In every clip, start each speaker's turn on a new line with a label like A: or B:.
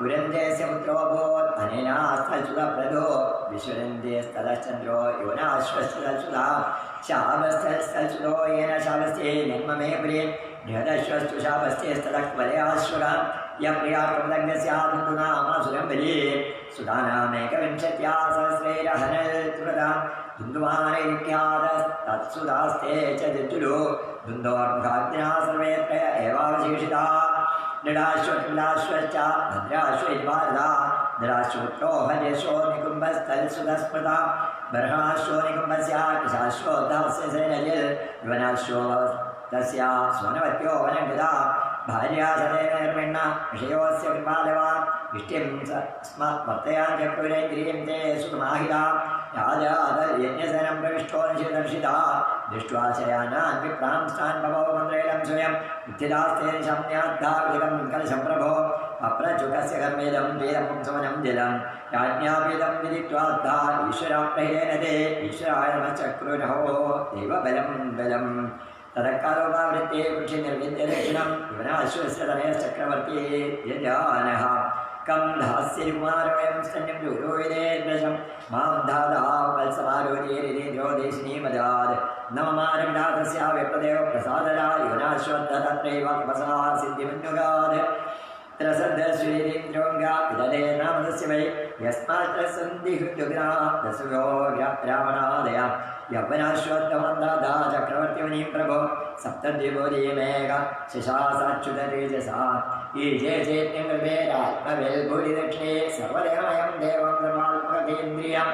A: पुरन्दस्य पुत्रोऽभूत् अनेना स्थलसुतप्रदो विश्वरन्देस्तदश्चन्द्रो योनाश्वस्तदसुधा शावस्तदसुतो येन शावस्ते निर्ममे पुरे बृहदश्वस्तु शावस्तेस्तदक्वलयाश्वगा यप्रियाप्रदग्नस्यादुन्दुनामासुरं बली सुधानामेकविंशत्या सहस्रैरहनल्तुरदां दुन्दुमानैर्ख्यातस्तत्सुधास्ते च दित्तुलो दुन्दोर्मुखाग्निना सर्वेऽत्र एवावशेषिता नृडाश्वश्च भद्राश्वैर्भारदा नृडाश्वत्रो हर्यशो निकुम्भस्तल्सुधस्मृता बर्हाश्वो निकुम्भस्य कृशाश्वो दहस्य सेनजिल् युवनाश्वो तस्य सोनवत्यो वनङ्गदा भार्या सदेन विषयोस्य कृपालवा इष्टिं स्म वर्तयाञ्चक्रुरेन्द्रियं ते सुखमाहिता याजादयज्ञसनं प्रविष्टो निषिदर्शिता दृष्ट्वा शयानान् विप्रांस्तान् बभो मन्त्रेणं स्वयं उत्थितास्ते शम्याद्धाविदं कलशं प्रभो अप्रचुकस्य कर्मेदं वेदं पुंसवनं जलं याज्ञावेदं विदित्वाद्धा ईश्वराप्रहिरेण ते ईश्वराय नमश्चक्रुरहो देव बलं तदकारोपावृत्ते पुरुषनिर्विद्यदक्षिणं युवनाश्वस्य तनयश्चक्रवर्ती यजानः कं धास्यकुमारोऽयं स्तन्यं दूरोविदेर्दशं मां धादा वत्समारोधीरिन्द्रो देशिनीमदाद् न ममारम्धातस्या विप्रदेव प्रसादरा युवनाश्वत्थ तत्रैव तपसा सिद्धिमन्युगाद् त्रसद्धश्रीरिन्द्रोङ्गा विदधे नामदस्य वै यस्मात् सन्धिहृद्युग्ना दशयो रावणादय यौवनाश्वत्थमन्दादा चक्रवर्तिमणिं प्रभो सप्तद्विभुतिमेघ शशासाच्युततेजसा ईजे चेत्यङ्गल्भेदात्मवेल्भूरिदक्षिणे सर्वदेवमयं देवं ब्रह्मात्मकेन्द्रियं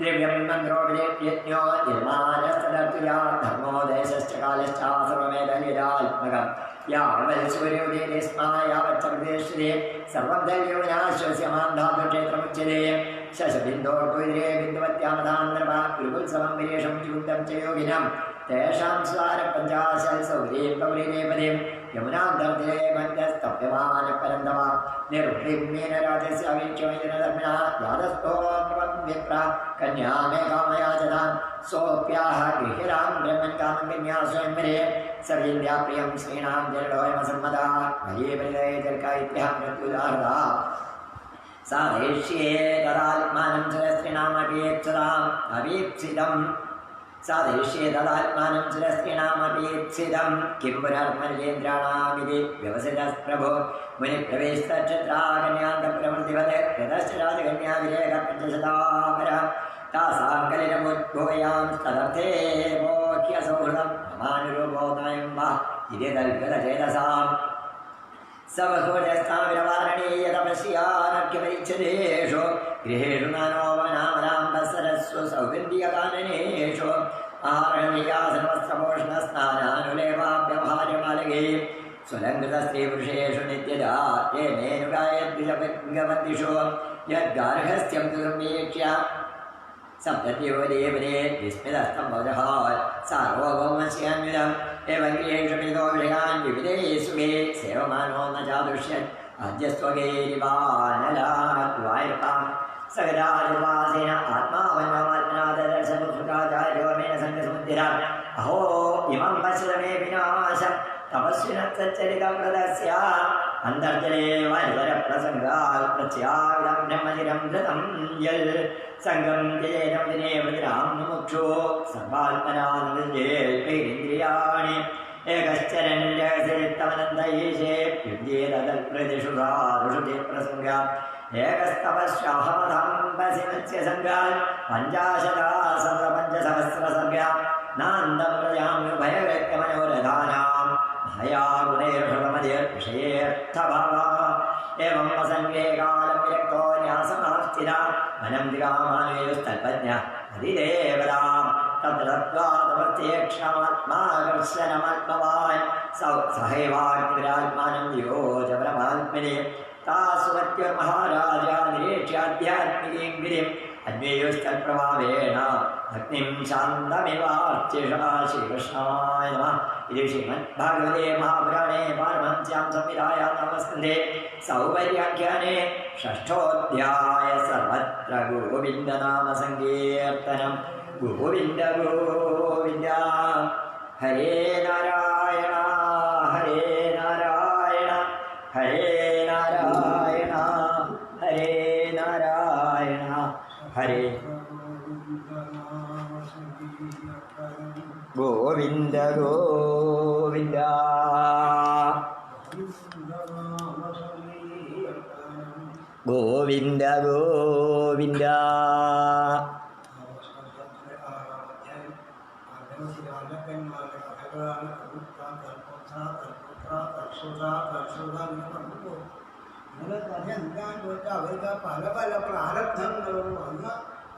A: दिव्यं मन्त्रोपदेत्यज्ञो निर्माणस्तदर्तुया धर्मो देशश्च कालश्च सर्वमेतनिरात्मकम् यावत् सूर्योदये स्मा यावच्चक्रदेशे सर्वं दैव्यविनाश्वस्य मां धातुक्षेत्रमुच्यते शशबिन्दोर्कुदिरे बिन्दुवत्यामधान्नर्वा कुलकुलसमं विरेशं चूतं च योगिनं तेषां स्वारपञ्चाशत् सौरीं गौरीदेवतीं यमुनान्तर्जले मध्यस्तप्यमानपरन्दवा निर्वृतिं मीनराजस्य अवीक्ष्यमैदनधर्मिणः यादस्थो विप्रा कन्या मे कामयाचतां सोऽप्याः गृहिरां ब्रह्मन् कामं कन्या स्वयं मरे सर्विन्द्या प्रियं श्रीणां जलडोयमसम्मदा भये परिदये जर्का इत्यः मृत्युदाहृता साधयिष्ये तदात्मानं सुरस्त्रीणामपीप्सिताम् अवीप्सितं साधयिष्ये तदात्मानं सुरस्त्रीणामपीप्सितं किं पुनर्मर्येन्द्राणामिति व्यवसितः मुनिप्रवेशतच्छत्रा कन्यान्तप्रवृत्तिवत् यतश्च राजकन्या विरेकपञ्चशतापरा तासां कलिनमुद्भूयां तदर्थे मोह्यसौहृदं ममानुरूपोऽयं वा इति तद्गतचेतसाम् सबहुजस्ताविरवारणीयतपस्यानर्घ्यपरिच्छदेषु गृहेषु नानोवनामराम्बसरस्सु सौगन्धिककाननेषु आहारनियासनवस्त्रभूषणस्नानानुलेवाभ्यवहार्यमालगे सुलङ्कृतस्त्रीपुरुषेषु नित्यदा ये मेनुगायद्विजगवन्दिषु यद्गार्हस्थ्यं तु सम्वीक्ष्य सप्तत्योदेवने विस्मितस्तं वदहात् सार्वभौमस्यान्वितम् एवं गृहेषु मिलितो विषयान् विविधे सुखे सेवमानो न चादृश्यत् अद्यस्त्वगेरिवानलात्वायर्पां सगराजवासेन आत्मावन्ममात्मनादर्शपुत्रुकाचार्योमेन सङ्गसमुद्धिराम् अहो इमं पश्यमे विनाशं तपस्विनश्चरितव्रतस्य अन्तर्जले वायुवरप्रसङ्गात् प्रत्याविदं ब्रह्मचिरं धृतं यल् सङ्गं त्यजेनं दिने वृद्रां मुमुक्षु सर्वात्मनानुविद्येन्द्रियाणि एकश्चरण्यसिरित्तमनन्दयीशे युज्येतदल्प्रतिषु सारुषुति प्रसङ्गा एकस्तपस्याहमधम्बसिमत्स्य सङ्गात् पञ्चाशता सहस्रसहस्रसङ्गा नान्दं प्रजाम्युभयव्यक्तमनोरथानां मया गुणैर्षमधिर्विषयेऽर्थभावा एवं वसङ्गे कालं विरक्तो न्यासमास्थिता वनं दिगामानुयोस्तल्पज्ञः अधिदेवतां तत्र तत्त्वातमर्थेक्षमात्माकर्षणमात्मवान् सहैवाग्निरात्मानं योज परमात्मने तासुमत्युर्महाराजा निरीक्ष्याध्यात्मिकीं गिरिम् अन्वेयोस्तत्प्रभावेण अग्निं शान्तमिवार्चिषा श्रीकृष्णाय नमः इति श्रीमद्भागवते महापुराणे पारमहंस्यां संहितायां नवमस्कन्धे सौवर्याख्याने षष्ठोऽध्याय सर्वत्र गोविन्दनामसङ्कीर्तनं गोविन्द गोविन्द हरे नारायण हरे नारायण हरे नारायण ഹരേ ഗോവിന്ദ ഗോവിന്ദ ഗോവിന്ദ ഗോവിന്ദ.
B: അവർക്ക് പല പല പ്രാരബ്ധങ്ങളും വന്ന്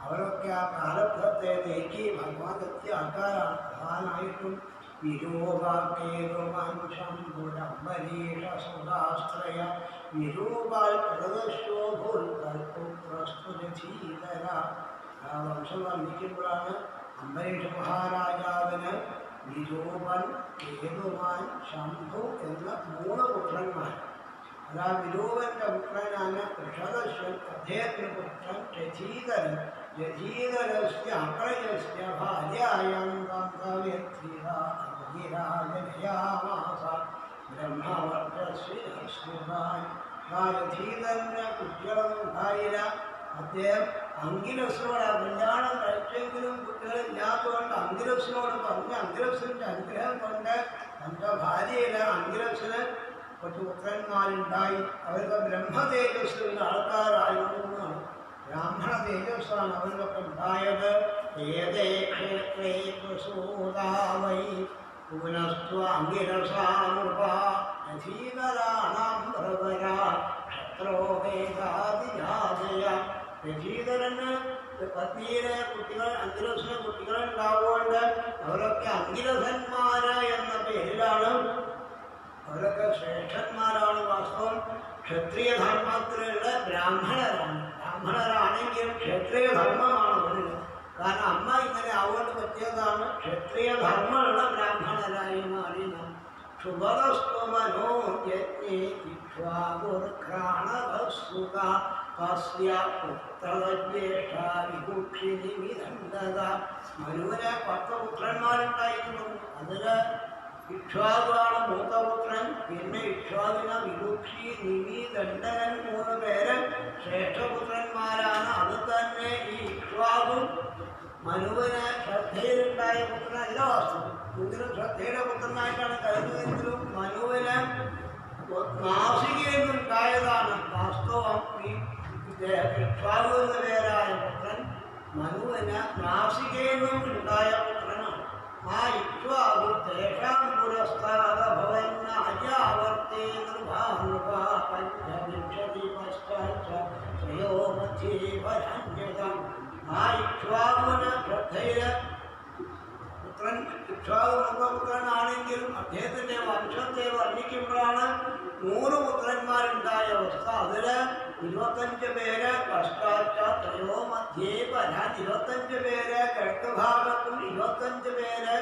B: അവരൊക്കെ ആ പ്രാരബ്ധത്തെ നീക്കി ഭഗവാനെത്തിയ ആൾക്കാരാണ്. പ്രധാനമായിട്ടും വിരൂപാക്ഷേപുരംബരീഷസുധാശ്രയ വിരൂപാൽ പ്രദശോഭുൽപുത്രസ്തുതീതര. ആ വംശം വർണ്ണിക്കുമ്പോഴാണ് അംബരീഷ മഹാരാജാവിന് വിരൂപൻ, കേതുമാൻ, ശംഭു എന്ന 3 പുത്രന്മാർ. അതാ വിരൂപന്റെ പുത്രനാണ് ഋഷദശ്വൻ, അദ്ദേഹത്തിന്റെ പുത്രൻ രചീതരൻ. രചീതരസ്യ അപ്രയസ്യ ഭാര്യായാം ഗന്ധവ്യധിരാജനയാമാസ ബ്രഹ്മവർദ്ധശ്രീ. രചീതരന് കുട്ടികളൊന്നും ഉണ്ടായില്ല. അദ്ദേഹം അങ്കിരസിനോട് കല്യാണം കഴിച്ചെങ്കിലും കുട്ടികളില്ലാത്തതുകൊണ്ട് അങ്കിരസിനോട് പറഞ്ഞ് അങ്കിരസിന്റെ അനുഗ്രഹം കൊണ്ട് തൻ്റെ ഭാര്യയിലെ അങ്കിരസിന് കുറച്ച് പുത്രന്മാരുണ്ടായി. അവർക്ക് ബ്രഹ്മതേജസ്സുള്ള ആൾക്കാരായിരുന്നു. ബ്രാഹ്മണ തേജസ്സാണ് അവരിലൊക്കെ ഉണ്ടായത്. ഏതേ ക്ഷേത്രേ പ്രസൂതാവൈ പുനസ്ത്വ അങ്കിരസാമുപീതരാണാം പ്രവരാ ക്ഷത്രോ വേദാതിജാതയ. രചീതരന് പത്നിയിലെ കുട്ടികൾ അങ്കിരസിന് കുട്ടികളുണ്ടാവുകൊണ്ട് അവരൊക്കെ അങ്കിരസന്മാര് എന്ന പേരിലാണ്. അവരൊക്കെ ശ്രേഷ്ഠന്മാരാണ്. വാസ്തവം ക്ഷത്രിയ ധർമ്മത്തിലുള്ള ബ്രാഹ്മണരാണ്. ബ്രാഹ്മണരാണെങ്കിൽ ക്ഷത്രിയ ധർമ്മമാണ് അവരിൽ. കാരണം അമ്മ ഇങ്ങനെ ആവോട്ട് പറ്റിയതാണ്. ക്ഷത്രിയ ധർമ്മമുള്ള ബ്രാഹ്മണരായി മാറി. ശുഭതസ്തുമനോ യജ്ഞേ ഇക്ഷ്വാകുർഘ്രാണവസ്സുത തസ്യ പുത്രജ്യേഷ്ഠ വിഭൂഷിണി വിദണ്ഡത. മനുവിന് 10 പുത്രന്മാരുണ്ടായിരുന്നു. അതില് ഇക്ഷ്വാകാണ് മൂത്തപുത്രൻ. പിന്നെ ഇക്ഷ്വാകിന, വിഭൂഷി, നിമി, ദണ്ഡകൻ 3 പേര് ശ്രേഷ്ഠപുത്രന്മാരാണ്. അത് തന്നെ ഈ ഇക്ഷ്വാകും മനുവിന് ശ്രദ്ധയിലുണ്ടായ പുത്രനല്ല. വാസ്തവം ഇതിലും ശ്രദ്ധയുടെ പുത്രനായിട്ടാണ് കരുതുന്നതെങ്കിലും മനുവിന് നാസികയിൽ നിന്നുണ്ടായതാണ് വാസ്തവം. ഈ ഇക്ഷ്വാകു എന്ന പേരായ പുത്രൻ മനുവിന് നാസികയിൽ നിന്നും ഉണ്ടായ പുത്രനാണ്. ആ ഇക്ഷ്വാകു തേഷാം പുരസ്താദഭവന്നാജാവർത്തേ നിർഭാനുഭാ പഞ്ചവിംശതി പശ്ചാത്തയോ മധ്യേ പരാഞ്ജതം. ആ ഇക്ഷ്വാകുവിന് ശ്രദ്ധയില് പുത്രൻ ഇക്ഷ്വാകു മുഖപുത്രനാണെങ്കിലും അദ്ദേഹത്തിന്റെ വംശത്തെ വർണ്ണിക്കുമ്പോഴാണ് 3 പുത്രന്മാരുണ്ടായ അവസ്ഥ. അതില് 25 പേര് പശ്ചാത്തയോ മധ്യേ പരാൻ. 25 പേര് കിഴക്ക് ഭാഗത്തും 25 പേര്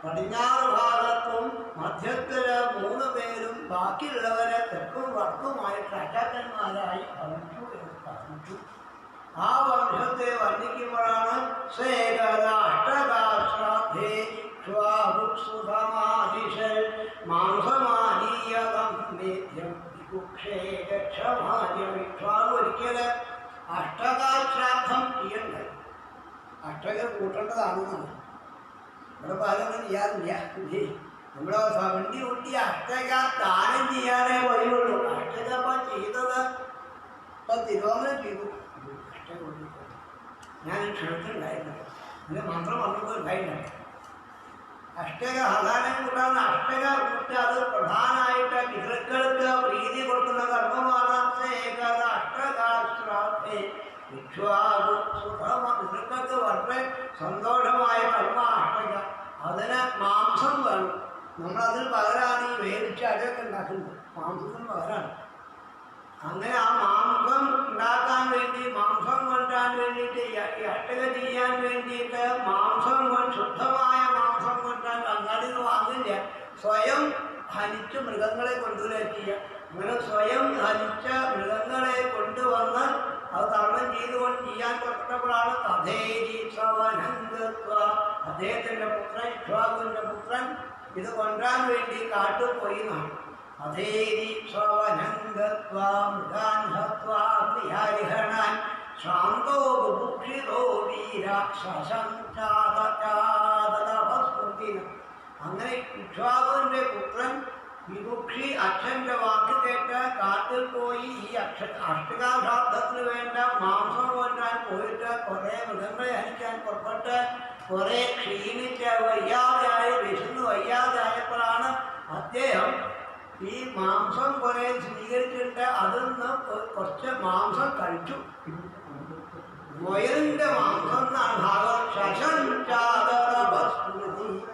B: പടിഞ്ഞാറ് ഭാഗത്തും മധ്യത്തില് 3 പേരും ബാക്കിയുള്ളവരെ തെക്കും വടക്കുമായിട്ട് രാജാക്കന്മാരായി ഭവിച്ചു എന്ന് പറഞ്ഞു. ആ വംശത്തെ വർണ്ണിക്കുമ്പോഴാണ് ഒരിക്കല് അഷ്ടകാശ്രാദ്ധം ചെയ്യണ്ടേ. അഷ്ടക കൂട്ടേണ്ടതാണെന്നാണ്. ഇവിടെ പലതും ചെയ്യാറില്ല. നമ്മളെ വണ്ടി കൂട്ടി അഷ്ടക ദാനം ചെയ്യാനേ വഴിയുള്ളൂ. അഷ്ടക ഇപ്പം ചെയ്തത് തിരുവോണം ചെയ്തു. ഞാൻ ക്ഷണത്തിലുണ്ടായിരുന്നു. അതിന് മാത്രം വന്നപ്പോൾ ഉണ്ടായിട്ടുണ്ട്. അഷ്ടക ഹലാനം കൂട്ടാണ്. അഷ്ടക കൂട്ട അത് പ്രധാനമായിട്ട് പിതൃക്കൾക്ക് പ്രീതി കൊടുക്കുന്ന കർമ്മമാണ്. അഷ്ടകാശ്രാദ്ധേ പിതൃക്കൾക്ക് വളരെ സന്തോഷമായ കർമ്മ അഷ്ടക. അതിന് മാംസം വേണം. നമ്മളതിന് പകരമാണ് ഈ വേവിച്ച് അടയൊക്കെ ഉണ്ടാക്കുന്നത്. മാംസത്തിന് പകരമാണ്. അങ്ങനെ ആ മാംസം ഉണ്ടാക്കാൻ വേണ്ടി, മാംസം കൊണ്ടാൻ വേണ്ടിയിട്ട്, ഈ അഷ്ടക ചെയ്യാൻ വേണ്ടിയിട്ട് മാംസം കൊണ്ട്, ശുദ്ധമായ മാംസം കൊണ്ടാൻ അങ്ങാടിയിൽ നിന്ന് വാങ്ങില്ല. സ്വയം ഹനിച്ച് മൃഗങ്ങളെ കൊണ്ടുവരിക. അങ്ങനെ സ്വയം ഹനിച്ച മൃഗങ്ങളെ കൊണ്ടുവന്ന് അത് തരണം ചെയ്തുകൊണ്ട് ചെയ്യാൻ പുറപ്പെട്ടപ്പോഴാണ് അദ്ദേഹത്തിന്റെ പുത്രൻ ഇക്ഷ്വാകുവിന്റെ പുത്രൻ ഇത് കൊണ്ടുവരാൻ വേണ്ടി കാട്ടുപോയി എന്നാണ്. ശാന്തോ ബുഭുക്ഷിതോ വീര ശശംസ്മൃതി. അങ്ങനെ ഇക്ഷ്വാകുവിന്റെ പുത്രൻ വിമുക്ഷി അച്ഛൻ്റെ വാക്ക് കേട്ട് കാട്ടിൽ പോയി ഈ അഷ്ടകാശ്രാദ്ധത്തിന് വേണ്ട മാംസം കൊണ്ടാൻ പോയിട്ട് കുറേ മൃഗങ്ങളെ ഹനിക്കാൻ പുറപ്പെട്ട് കുറേ ക്ഷീണിച്ച് വയ്യാതെയായി വിശന്ന് വയ്യാതെയായപ്പോഴാണ് അദ്ദേഹം ഈ മാംസം കുറേ സ്വീകരിച്ചിട്ട് അതിൽ നിന്ന് കുറച്ച് മാംസം കഴിച്ചു. മുയലിന്റെ മാംസം എന്നാണ് ഭാഗം.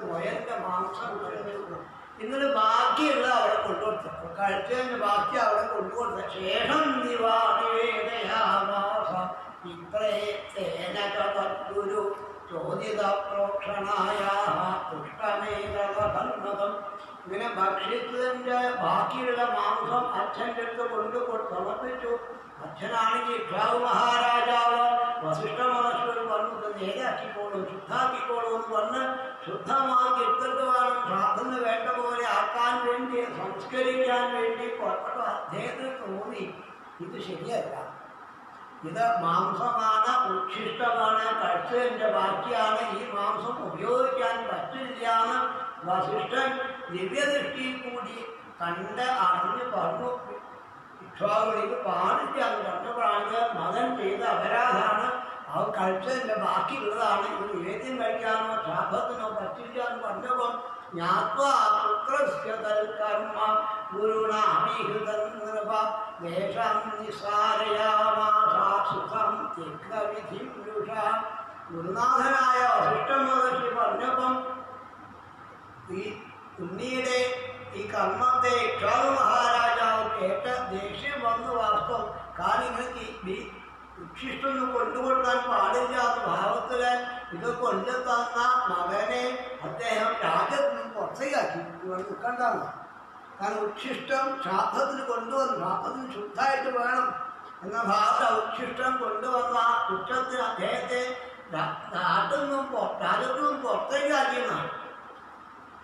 B: മുയലിന്റെ മാംസം ഇന്നലെ ബാക്കിയുള്ള അവിടെ കൊണ്ടുകൊടുത്തു. കഴിച്ചതിന് ബാക്കി അവിടെ കൊണ്ടുകൊടുത്ത ശേഷം ഗുരു ചോദിത പ്രോക്ഷണായ പുഷ്ടമേതം. ഇങ്ങനെ ഭക്ഷിച്ചതിൻ്റെ ബാക്കിയുള്ള മാംസം അച്ഛൻ്റെ അടുത്ത് സമർപ്പിച്ചു. അച്ഛനാണെങ്കിൽ ഇക്ഷ്വാകു മഹാരാജാവ് വസിഷ്ഠ മഹർഷി വന്നു നേരെയാക്കിക്കോളൂ, ശുദ്ധാക്കിക്കോളൂ എന്ന് പറഞ്ഞ് ശുദ്ധമാക്കി എടുത്തിട്ട് വേണം ശ്രാദ്ധത്തിന് വേണ്ട പോലെ ആക്കാൻ വേണ്ടി സംസ്കരിക്കാൻ വേണ്ടി പുറപ്പെട്ടു. അദ്ദേഹത്തിന് തോന്നി ഇത് ശരിയല്ല, ഇത് മാംസമാണ്, ഉച്ഛിഷ്ടമാണ്, കഴിച്ചതിൻ്റെ ബാക്കിയാണ്, ഈ മാംസം ഉപയോഗിക്കാൻ പറ്റില്ല എന്ന് വസിഷ്ഠൻ ദിവ്യദൃഷ്ടിയിൽ കൂടി കണ്ട് അറിഞ്ഞ് പറഞ്ഞു. ഇക്ഷ്വാകുവിലേക്ക് പാടില്ല എന്ന് പറഞ്ഞപ്പോഴാണ് മകൻ ചെയ്ത അപരാധമാണ്, അവ കഴിച്ചതിൻ്റെ ബാക്കിയുള്ളതാണ്, ഇത് നിവേദ്യം കഴിക്കാനോ ശ്രാദ്ധത്തിനോ പറ്റില്ല എന്ന് പറഞ്ഞപ്പോൾ ജ്ഞാത്വാപുത്രസ്യതൽക്കർമ്മ ഗുരുണാമിഹൃതനൃപ ദേശം നിസ്സാരയാമാസുഖം തിഗ്ധവിധി പുരുഷ. ഗുരുനാഥനായ വസിഷ്ഠ മഹർഷി പറഞ്ഞപ്പം ഈ ഉണ്ണിയുടെ ഈ കർമ്മത്തെ ഇക്ഷ്വാകു മഹാരാജാവ് കേട്ട് ദേഷ്യം വന്നു. വാസ്തവം കാര്യങ്ങൾക്ക് ഉച്ഛിഷ്ടൊന്നും കൊണ്ടുകൊടുക്കാൻ പാടില്ലാത്ത ഭാവത്തില് ഇത് കൊണ്ടു തന്ന മകനെ അദ്ദേഹം രാജ്യത്ത് നിന്ന് പുറത്തേക്കാക്കി. ഇവിടെ നിൽക്കണ്ടാണ്. കാരണം ഉച്ഛിഷ്ടം ശ്രാദ്ധത്തിന് കൊണ്ടുവന്നു, ശ്രാദ്ധത്തിന് ശുദ്ധമായിട്ട് വേണം എന്ന ഭാഗത്ത് ഉച്ഛിഷ്ടം കൊണ്ടുവന്ന കുറ്റത്തിന് അദ്ദേഹത്തെ രാജ്യത്തു നിന്നും പുറത്തേക്കാക്കിയെന്നാണ്.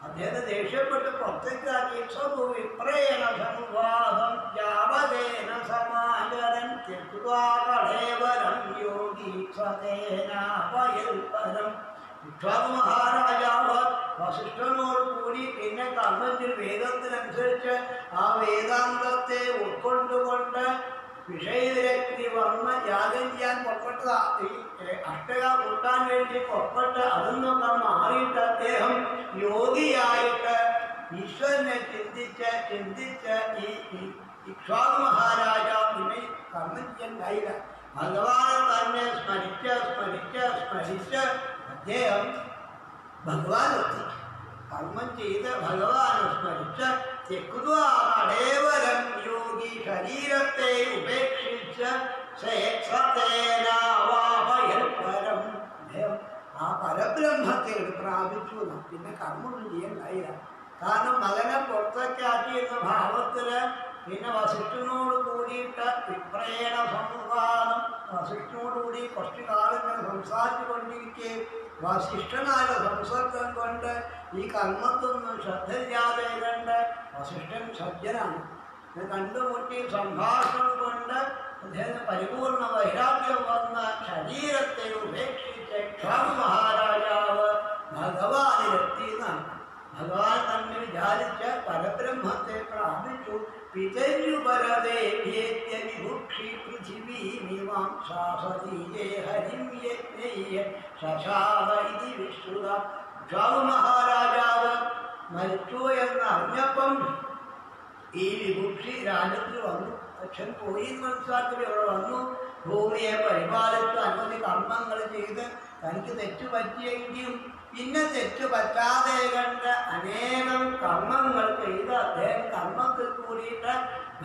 B: അദ്ദേഹത്തെ ദേഷ്യപ്പെട്ട് പുറത്തേക്കാക്കി. വിപ്രേണ സംവാദം ജാവദേന സമാചരൻ ത്യക്വാകളേവരം യോഗീക്ഷതേനാപയൽപരം. ഇക്ഷ്വാകു മഹാരാജാവ് വസിഷ്ഠനോട് കൂടി പിന്നെ കർമ്മത്തിൽ വേദത്തിനനുസരിച്ച് ആ വേദാന്തത്തെ ഉൾക്കൊണ്ടുകൊണ്ട് വിഷയവിരക്തി വന്ന് യാഗം ചെയ്യാൻ പുറപ്പെട്ടതാ. ഈ അഷ്ടക കൂട്ടാൻ വേണ്ടി പുറപ്പെട്ട് അതിൽ നിന്നൊക്കെ മാറിയിട്ട് അദ്ദേഹം യോഗിയായിട്ട് ഈശ്വരനെ ചിന്തിച്ച് ഈ ഇക്ഷ്വാകു മഹാരാജാവ് പിന്നെ കർമ്മം ചെയ്യാൻ കഴിയില്ല. ഭഗവാനെ തന്നെ സ്മരിച്ച് അദ്ദേഹം ഭഗവാനെത്തി. കർമ്മം ചെയ്ത് ഭഗവാനെ സ്മരിച്ച് തെക്കുവാടേവരം യോഗി ശരീരത്തെ ഉപേക്ഷിച്ച് പരം അദ്ദേഹം ആ പരബ്രഹ്മത്തെ പ്രാപിച്ചു. പിന്നെ കർമ്മമൊന്നും ചെയ്യാൻ കഴിയില്ല. കാരണം മകനെ പുറത്തേക്കാക്കിയെന്ന ഭാവത്തില് പിന്നെ വസിഷ്ഠനോട് കൂടിയിട്ട് വിപ്രേണ സംവാദം, വസിഷ്ഠനോട് കൂടി കുറച്ചു കാലം ഇങ്ങനെ സംസാരിച്ചു കൊണ്ടിരിക്കെ വസിഷ്ഠനായ സംസർഗം കൊണ്ട് ഈ കർമ്മത്തൊന്നും ശ്രദ്ധയില്ലാതെ കണ്ട് വസിഷ്ഠൻ സജ്ജനാണ്. കണ്ടുമുട്ടി സംഭാഷണം കൊണ്ട് അദ്ദേഹത്തിന് പരിപൂർണ വൈരാഗ്യം വന്ന ശരീരത്തെ ഉപേക്ഷിച്ച് ഇക്ഷ്വാകു മഹാരാജാവ് ഭഗവാനിലെത്തി എന്നാണ്. ഭഗവാൻ തന്നെ വിചാരിച്ച് പരബ്രഹ്മത്തെ പ്രാപിച്ചു. പിതരുപരതേ വിഭുക്ഷി പൃഥിവീമിമാം ശാസതീയേ ഹരിം യജ്ഞയ്യ ശശാദ ഇതി വിശ്രുത. ഇക്ഷ്വാകു മഹാരാജാവ് മരിച്ചു എന്നറിഞ്ഞപ്പം ഈ വിഭുക്ഷി രാജ്യത്തിൽ വന്നു. അച്ഛൻ പോയി മനസ്സിലാക്കി ഇവിടെ വന്നു. ഭൂമിയെ പരിപാലിച്ച് അനവധി കർമ്മങ്ങൾ ചെയ്ത് തനിക്ക് തെറ്റു പറ്റിയെങ്കിലും പിന്നെ തെറ്റു പറ്റാതെ കണ്ട് അനേകം കർമ്മങ്ങൾ ചെയ്ത് അദ്ദേഹം കർമ്മത്തിൽ കൂടിയിട്ട്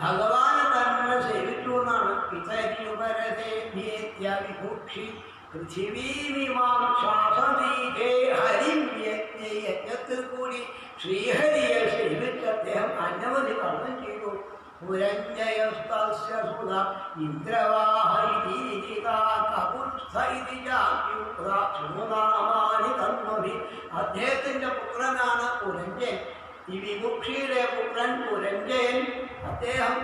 B: ഭഗവാനെ തന്നെ സേവിച്ചു എന്നാണ്. വിഭൂക്ഷി പൃഥിവീമിമാം ശാസതീകേ ഹരിം യജ്ഞേ. യജ്ഞത്തിൽ കൂടി ശ്രീഹരിയെ സേവിച്ച് അദ്ദേഹം അനവധി കർമ്മം ചെയ്തു. പുരഞ്ജയസ്തസ്യ സുത ഇന്ദ്രവാഹി കർമ്മഭി. അദ്ദേഹത്തിന്റെ പുത്രനാണ് പുരഞ്ജയൻ. ഈ വിമുക്ഷിയുടെ പുത്രൻ പുരഞ്ജയൻ. അദ്ദേഹം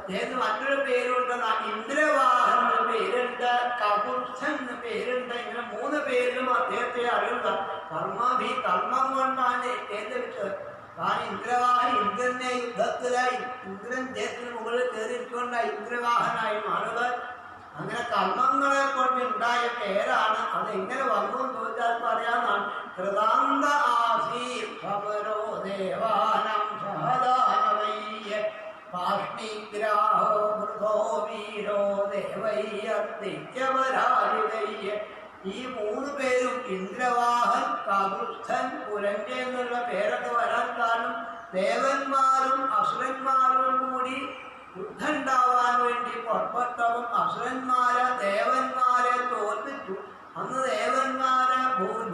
B: അദ്ദേഹത്തിന് മറ്റൊരു പേരുണ്ട്, ഇന്ദ്രവാഹൻ എന്ന പേരുണ്ട്, കകുത്ഥൻ എന്ന പേരുണ്ട്. ഇങ്ങനെ 3 പേരിലും അദ്ദേഹത്തെ അറിയുക. കർമ്മം കൊണ്ടാണ് ഏറ്റെടുത്തത്. കാരണം ഇന്ദ്രവാഹൻ ഇന്ദ്രനെ യുദ്ധത്തിലായി ഇന്ദ്രൻ ദേഹത്തിന് മുകളിൽ കയറിയിരിക്കൊണ്ട ഇന്ദ്രവാഹനായി മാറുക. അങ്ങനെ കർമ്മങ്ങളെ കൊണ്ട് ഉണ്ടായ പേരാണ്. അത് എങ്ങനെ വന്നു എന്ന് ചോദിച്ചാൽ പറയാനാണ്. കൃതാന്ത ആസീർ സമരോ ദേവാനം സഹദാനവയ്യ പാഷ്ണിഗ്രാഹോ മൃതോ വീരോ ദേവയ്യർത്തിത്യപരാജിതയ്യ. ഈ 3 പേരും ഇന്ദ്രവാഹൻ, കകുത്ഥൻ, പുരഞ്ജൻ എന്നുള്ള പേരൊക്കെ വരാൻ കാരണം ദേവന്മാരും അസുരന്മാരും കൂടി യുദ്ധം ഉണ്ടാവാൻ വേണ്ടി പുറപ്പെട്ടവും ദേവന്മാരെ തോൽപ്പിച്ചു. അന്ന് ദേവന്മാരെ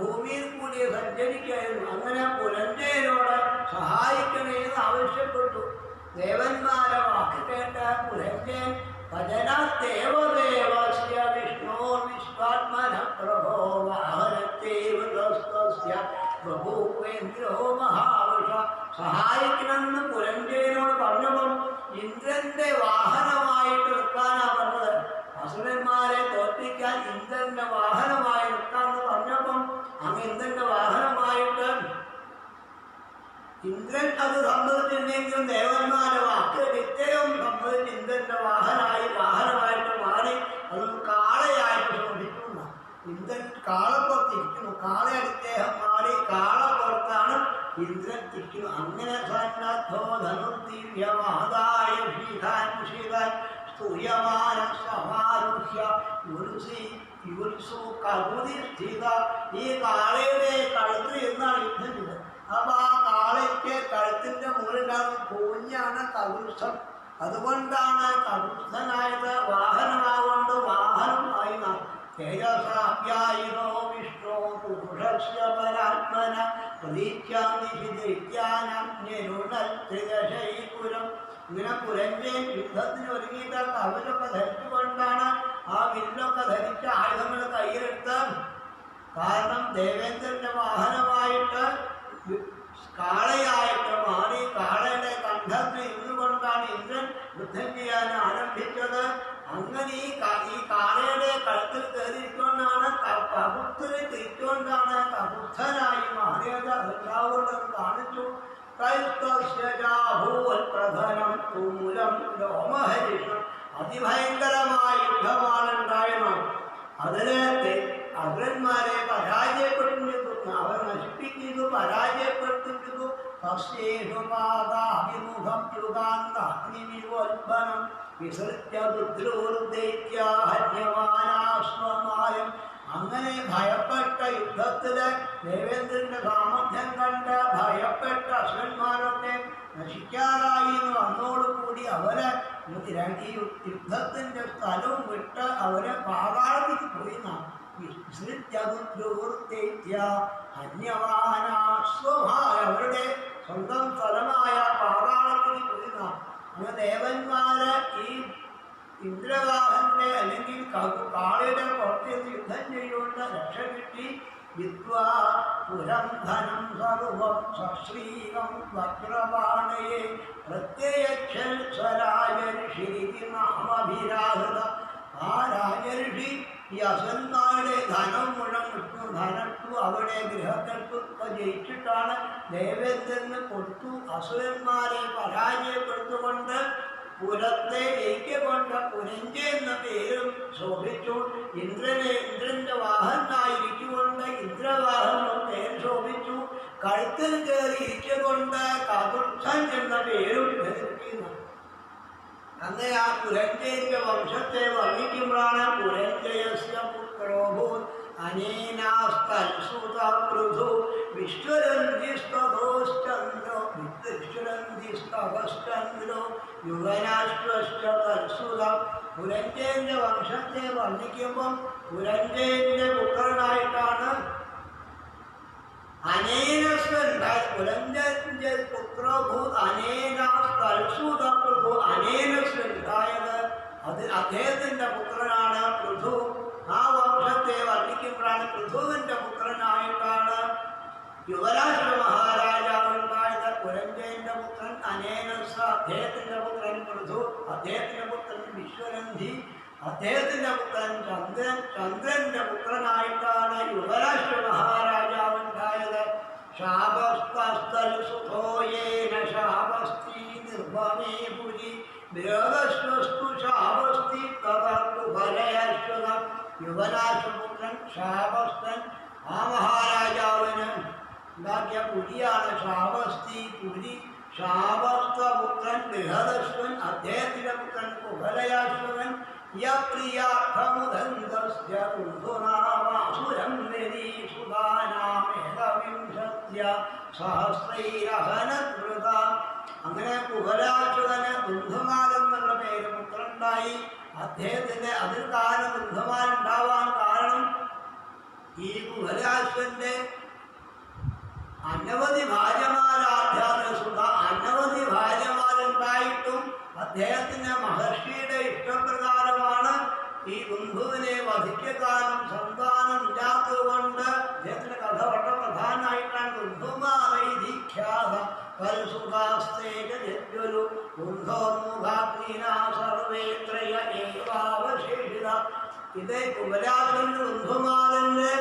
B: ഭൂമിയിൽ കൂടി സഞ്ചരിക്കുകയായിരുന്നു. അങ്ങനെ പുരഞ്ജയനോട് സഹായിക്കണമെന്ന് ആവശ്യപ്പെട്ടു. ദേവന്മാരെ വാക്ക് കേട്ട പുരഞ്ജയൻ ഭജനദേവദേവസ്യ വിഷ്ണോ വിശ്വാത്മന പ്രഭോ വാഹനത്തേവസ്യ ബഭൂവേന്ദ്രോ മഹാവൃഷ. സഹായിക്കണമെന്ന് പുരഞ്ജയനോട് പറഞ്ഞപ്പോൾ ഇന്ദ്രന്റെ വാഹനമായിട്ട് നിൽക്കാനാ പറഞ്ഞത്. അസുരന്മാരെ തോൽപ്പിക്കാൻ ഇന്ദ്രന്റെ വാഹനമായി നിൽക്കാമെന്ന് പറഞ്ഞപ്പം അങ്ങ് ഇന്ദ്രന്റെ വാഹനമായിട്ട് ഇന്ദ്രൻ അത് സമ്മതിച്ചില്ലെങ്കിലും ദേവന്മാരെ വാക്ക് നിത്യവും സമ്മതിച്ച് ഇന്ദ്രന്റെ വാഹനമായിട്ട് മാറി. അത് കാളയായിട്ട് ശോഭിക്കുന്ന ഇന്ദ്രൻ കാളപ്പുറത്തിരിക്കുന്നു. കാളയടിദ്ദേഹം മാറി കാളപ്പുറത്താണ് ഇന്ദ്രൻ ഇരിക്കുന്നു. അങ്ങനെ സന്നദ്ധോ ധനുർദിവ്യമാദായ ശീതാൻ സ്തുയമാന സമാരുഹ്യ കകുതി സ്ഥിത. ഈ കാളയുടെ കഴുത്തിൽ എന്നാണ് യുദ്ധം ചെയ്തത്. അപ്പൊ ആ കാളയ്ക്ക് കഴുത്തിന്റെ മുകളിലാണ് പൂഞ്ഞാണ് കകുത്ഥം. അതുകൊണ്ടാണ് കകുത്ഥനായത്. വാഹനമാകൊണ്ട് വാഹനമായി തേജസാഭ്യായിനോ വിഷ്ണു പുരുഷസ്യ പരാത്മന പ്രതീക്ഷാനിഹിതൈത്യാനം. ഇങ്ങനെ പുരഞ്ജയൻ യുദ്ധത്തിന് ഒരുങ്ങിയിട്ട് കവിലൊക്കെ ധരിച്ചുകൊണ്ടാണ് ആ വില്ലൊക്കെ ധരിച്ച ആയുധങ്ങൾ കയ്യിലെടുത്ത്. കാരണം ദേവേന്ദ്രന്റെ വാഹനമായിട്ട് കാളയായിട്ട് മാറി. കാളയുടെ കണ്ഠത്തിൽ ഇരുന്നുകൊണ്ടാണ് ഇന്ദ്രൻ യുദ്ധം ചെയ്യാൻ ആരംഭിച്ചത്. അങ്ങനെ ഈ കാളയുടെ കഴുത്തിൽ കയറിയിട്ടുകൊണ്ടാണ് കകുത്ഥനെ തിരിച്ചുകൊണ്ടാണ് കകുത്ഥനായി മാറിയത്. അതുകൊണ്ട് കാണിച്ചു. പ്രധാനം മൂലം ലോമഹരിഷം. അതിഭയങ്കരമായ യുദ്ധമാണ് ഉണ്ടായത്. അതിന് അസുരന്മാരെ പരാജയപ്പെടുത്തിയിരുന്നു. അവർ നശിപ്പിക്കുന്നു, പരാജയപ്പെടുത്തിക്കുന്നു. തസ്യേഷുപാദാഭിമുഖം യുഗാന്തഗ്നിവിവോത്ഭനം വിസൃജ്യ രുദ്രോർദൈത്യാഹന്യമാനാശ്വമായം. അങ്ങനെ ഭയപ്പെട്ട യുദ്ധത്തില് ദേവേന്ദ്രന്റെ സാമർഥ്യം കണ്ട് ഭയപ്പെട്ട അസുരന്മാരൊക്കെ നശിക്കാറായി വന്നോടുകൂടി അവര് ഈ യുദ്ധത്തിന്റെ സ്ഥലവും വിട്ട് അവരെ പാതാളത്തിലേക്ക് പോയി നാം അവരുടെ സ്വന്തം സ്ഥലമായ പാതാളത്തിലേക്ക് പോയി നാം. അങ്ങനെ ദേവന്മാര് ഈ ഇന്ദ്രവാഹന്റെ അല്ലെങ്കിൽ കാളയുടെ പുറത്തേക്ക് യുദ്ധം ചെയ്തുകൊണ്ട് രക്ഷ കിട്ടി. വിദ്വാ പുരം ധനം സർവം സശ്രീകം വക്രപാണയെ പ്രത്യയക്ഷരാജഋഷി നാമഭിരാഹൃത. ആ രാജഋഷി ഈ അസുരന്മാരുടെ ധനം മുഴുവൻ ധനത്തു അവിടെ ഗൃഹക്കൾക്കൊക്കെ ജയിച്ചിട്ടാണ് ദേവേന്ദ്രന് കൊടുത്തു. അസുരന്മാരെ പരാജയപ്പെടുത്തുകൊണ്ട് പുരത്തെ ജയിക്കൊണ്ട് പുരഞ്ജ എന്ന പേരും ശോഭിച്ചു. ഇന്ദ്രന്റെ വാഹനായിരിക്കുകൊണ്ട് ഇന്ദ്രവാഹൻ എന്ന പേര് ശോഭിച്ചു. കഴുത്തിൽ കയറി ഇരിക്കൊണ്ട് കകുത്ഥൻ എന്ന പേരും ധരിക്കുന്നു. അങ്ങനെ ആ പുരഞ്ജയന്റെ വംശത്തെ വർണ്ണിക്കുമ്പോഴാണ് പുരഞ്ജയസ്യ പുത്രോഭൂത് അനേനാസ്തൽസുതപൃഥു വിശ്വരന്ധിസ്തോശ്ചന്ദ്രോ വിശ്വരന്ധിസ്തവശ്ചന്ദ്രോ യുവനാശ്വശ്ചതൽസുതം. പുരഞ്ജയന്റെ വംശത്തെ വർണ്ണിക്കുമ്പം പുരഞ്ജയന്റെ പുത്രനായിട്ടാണ് അനേനസ്വണ്ടായി. പുരഞ്ജയന്റെ പുത്രഭൂത് അനേനാസ്തൽസുതപൃഥു. അനേനസ്വണ്ടായത് അത് അദ്ദേഹത്തിന്റെ പുത്രനാണ് പൃഥു. ആ വംശത്തെ വർണ്ണിക്കുമ്പോഴാണ് പൃഥുവിന്റെ പുത്രനായിട്ടാണ് യുവരാഷ്ട്ര മഹാരാജാവുണ്ടായത്. പുരഞ്ജയന്റെ പുത്രൻ അനേനസ്, അദ്ദേഹത്തിന്റെ പുത്രൻ പൃഥു. അദ്ദേഹത്തിന്റെ പുത്രൻ വിശ്വരന്ധി, അദ്ദേഹത്തിന്റെ പുത്രൻ ചന്ദ്രൻ, ചന്ദ്രന്റെ പുത്രനായിട്ടാണ് യുവരാഷ്ട്ര മഹാരാജാവുണ്ടായത്. ശാപസ്തൽ സുധോയേന ശാപസ്തി നിർഭമേ പുരി ദേവസ്വസ്തു ശാപസ്തി തദർഭരയശ്വത. യുവരാഷ്ട്രപുത്രൻ ശാപസ്തൻ ആ മഹാരാജാവിന് ഉണ്ടാക്കിയ പുരിയാണ് ശാപസ്തി പുരി. ശാപസ്തപുത്രൻ ബൃഹദശ്വൻ, അദ്ദേഹത്തിന്റെ പുത്രൻ കുബലയാശ്വൻ. യപ്രിയാർത്ഥമുദന്തസ്യ കുന്ധുനാമാസുരം നിരീസുധാനാമേകവിംശത്യ സഹസ്രൈരഹനകൃത. അങ്ങനെ കുബലാശ്വന് കുന്ധുമാൽ എന്നുള്ള പേര് പുത്രനുണ്ടായി. അദ്ദേഹത്തിന്റെ അതിൽ കാരണം കുന്ധുമാൽ ഉണ്ടാവാൻ കാരണം ഈ കുബലാശ്വന്റെ അനവധി ഭാര്യമാരാധ്യാത്മ സുഖ, അനവധി ഭാര്യമാരുണ്ടായിട്ടും അദ്ദേഹത്തിന്റെ മഹർഷിയുടെ ഇഷ്ടപ്രകാരമാണ് ഈ കുന്ധുവിനെ വധിക്കാനും സന്താനം ഇല്ലാത്തതുകൊണ്ട് അദ്ദേഹത്തിന്റെ കഥ വളരെ പ്രധാനമായിട്ടാണ്. കുന്ധുമാവൈധിഖ്യാത കൽസുഖാസ്തേജു കുന്ധോന്മുഖാഗ്നിനാ സർവേത്രയ ഏവാവശേഷിത. ഇത് കുബലാശ്വന്റെ കുന്ധുമാലന്റെ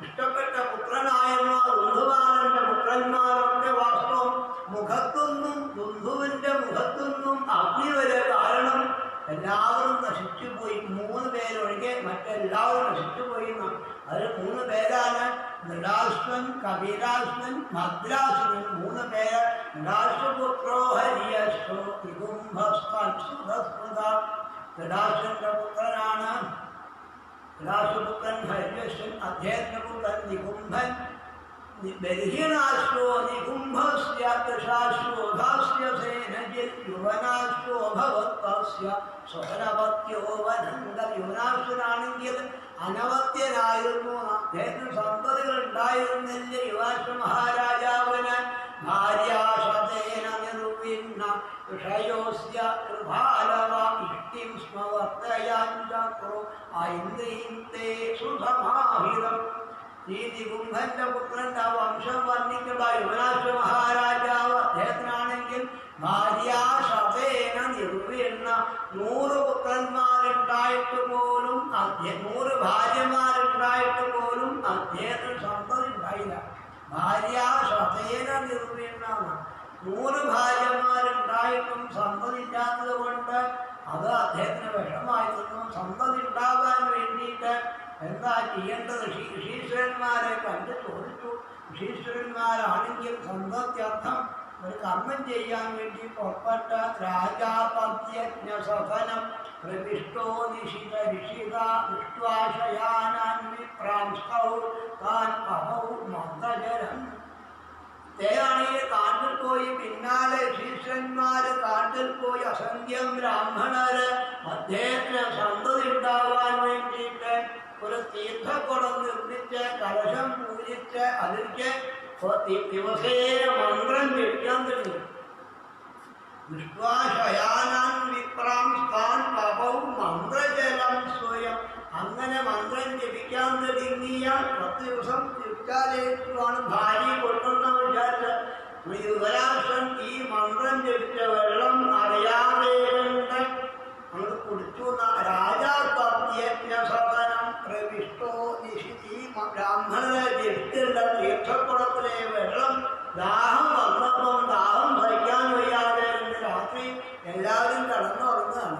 B: ഇഷ്ടപ്പെട്ട പുത്രനായിരുന്ന കുന്ധുമാലന്റെ പുത്രന്മാരൊക്കെ വാസ്തവം മുഖത്തുനിന്നും കുന്ധുവിന്റെ മുഖത്തുനിന്നും അഗ്നി വരെ കാരണം എല്ലാവരും നശിച്ചുപോയി. 3 പേരൊഴികെ മറ്റെല്ലാവരും നശിച്ചുപോയി. അതിൽ 3 പേരാണ് ദൃഢാശ്വൻ, കപിലാശ്വൻ, ഭദ്രാശ്വൻ. 3 പേര്. ദൃഢാശ്വപുത്രോ ഹരിയശ്വ നികുംഭസ്തസ്മൃത. ദൃഢാശ്വന്റെ പുത്രനാണ് ദൃഢാശ്വപുത്രൻ ഹരിയശ്വൻ, അദ്ദേഹത്തിന്റെ പുത്രൻ നികുംഭൻ. ബർഹിണാശ്വോ നികുംഭസ്യ ദശാശ്വോധാസ്യ സേനജിൽ യുവനാശ്വോ ഭവത്തസ്യ സ്വഹനപത്യോ വനന്ദ. യുവനാശ്വനാണെങ്കിൽ അനവത്യനായിരുന്നു, അദ്ദേഹത്തിന് സന്തതികൾ ഉണ്ടായിരുന്നില്ല. യുവാശ്വ മഹാരാജാവിന് ഭാര്യാശതേന നിർവിന്ന വിഷയോസ്യ കൃപാലവ ഇഷ്ടിം സ്മവർത്തയാഞ്ചക്രോ ഐന്ദ്രീന്തേ സുസമാഹിതം. ഈ നികുംഭന്റെ പുത്രന്റെ വംശം വർണ്ണിക്കുന്ന യുവനാശ്വ മഹാരാജാവ് അദ്ദേഹത്തിനാണെങ്കിൽ ഭാര്യാശതേന നിർവിന്ന 100 പുത്രന്മാരുണ്ടായിട്ട് പോലും 100 ഭാര്യമാരുണ്ടായിട്ട് പോലും അദ്ദേഹത്തിന് സന്തതി ഉണ്ടായില്ല. ഭാര്യാശതേന നിർവിന്ന 100 ഭാര്യമാരുണ്ടായിട്ടും സന്തതില്ലാത്തത് കൊണ്ട് അത് അദ്ദേഹത്തിന് വിഷമായിരുന്നു. സന്തതി ഉണ്ടാകാൻ വേണ്ടിയിട്ട് എന്താ ചെയ്യേണ്ടത്? ഋഷീശ്വരന്മാരെ കണ്ട് ചോദിച്ചു. ഋഷീശ്വരന്മാരാണെങ്കിൽ സന്തത്യർത്ഥം ഒരു കർമ്മം ചെയ്യാൻ വേണ്ടി പുറപ്പെട്ട രാജാപത്യജ്ഞ സഫനം പ്രവിഷ്ടോ നിശിത ഋഷിത വിശ്വാശയാനാൻ വിപ്രാംസ്തൗ താൻ അഹൗ മന്ദജരം. തേയാണെങ്കിൽ കാട്ടിൽ പോയി പിന്നാലെ ശിഷ്യന്മാര് കാട്ടിൽ പോയി അസംഖ്യം ബ്രാഹ്മണര് അദ്ദേഹത്തിന് സന്തതി ഉണ്ടാവാൻ വേണ്ടിയിട്ട് ഒരു തീർത്ഥക്കുളം നിർമ്മിച്ച് കലശം പൂജിച്ച് അതിലേക്ക് ദിവസേന മന്ത്രം ജപിക്കാൻ തുടങ്ങി. വിശ്വാശയാനാൻ വിപ്രാംസ്ഥാൻ പവൗ മന്ത്രജലം സ്വയം. അങ്ങനെ മന്ത്രം ജപിക്കാൻ തുടങ്ങിയ 10 ദിവസം ജപിച്ചാലേക്കുമാണ് ഭാര്യ കൊണ്ടുവന്ന വിചാരിച്ച യുവരാഷ്ട്രൻ ഈ മന്ത്രം ജപിച്ച വെള്ളം അറിയാതെ അങ്ങോട്ട് കുടിച്ചു. രാജാപത്യജ്ഞസവനം പ്രവിഷ്ടോ നിശിതി. ബ്രാഹ്മണരെ ജപിച്ചുള്ള തീർത്ഥക്കുളത്തിലെ വെള്ളം ദാഹം വന്നപ്പം ദാഹം സഹിക്കാൻ വയ്യാതെ രാത്രി എല്ലാവരും കടന്നുറങ്ങുകയാണ്.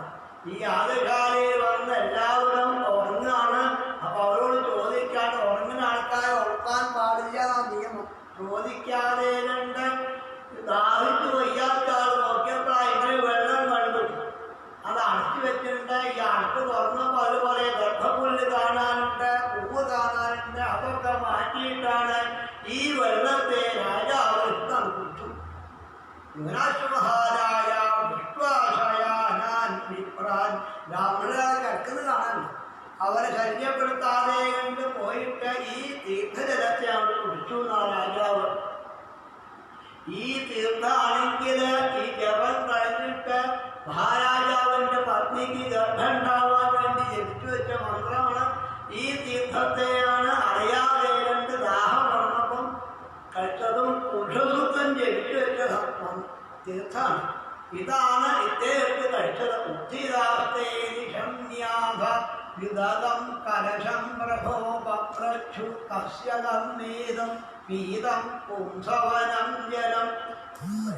B: ഈ യാഗശാലയിൽ വന്ന് എല്ലാവരും ഉറങ്ങുകയാണ്. അപ്പൊ അവരോട് ചോദിക്കാതെ ഉറങ്ങുന്ന ആൾക്കാരെ ഉറക്കാൻ പാടില്ല നിയമം. ചോദിക്കാതെ ദാഹിച്ചു വയ്യാത്ത ആൾ നോക്കിയപ്പോൾ ഇങ്ങനെ വെള്ളം കണ്ടു. അത് അടച്ചു വെച്ചിട്ടുണ്ട്. ഈ അടച്ചു തുറന്നപ്പോൾ അതുപോലെ ഗർഭപ്പുല്ല് കാണാനുണ്ട്, പൂവ് കാണാനുണ്ട്. അതൊക്കെ മാറ്റിയിട്ടാണ് ഈ വെള്ളത്തെ രാജാവ് ഇഷ്ടം കുടിച്ചു. യുവനാശ്വ മഹാരാജ വിശ്വാസയാനാൻ വിപ്രാൻ ബ്രാഹ്മണരെ കിടക്കുന്നത് കാണാനില്ല. അവരെ ശല്യപ്പെടുത്താതെ കൊണ്ട് പോയിട്ട് ഈ തീർത്ഥജലത്തെ അവർ കുടിച്ചു എന്നാണ് രാജാവ്. ഈ തീർത്ഥാണെങ്കിൽ ഈ ജപം കഴിഞ്ഞിട്ട് മഹാരാജാവിന്റെ പത്നിക്ക് ഗർഭം ഉണ്ടാവാൻ വേണ്ടി ജപിച്ചു വെച്ച മന്ത്രമാണ്. ഈ തീർത്ഥത്തെയാണ് അറിയാതെ രണ്ട് ദാഹം വന്നപ്പം കഴിച്ചതും ഉഷസുക്തം ജപിച്ചു വെച്ച തീർത്ഥാണ്. ഇതാണ് ഇദ്ദേഹത്തെ കഴിച്ചത്. ഉദ്ധിതാസ്തേ നിശമ്യാഭ യുദകം കലശം പ്രഭോ പത്രക്ഷു കസ്യകം നേതം പീതം പുംസവനം ജലം.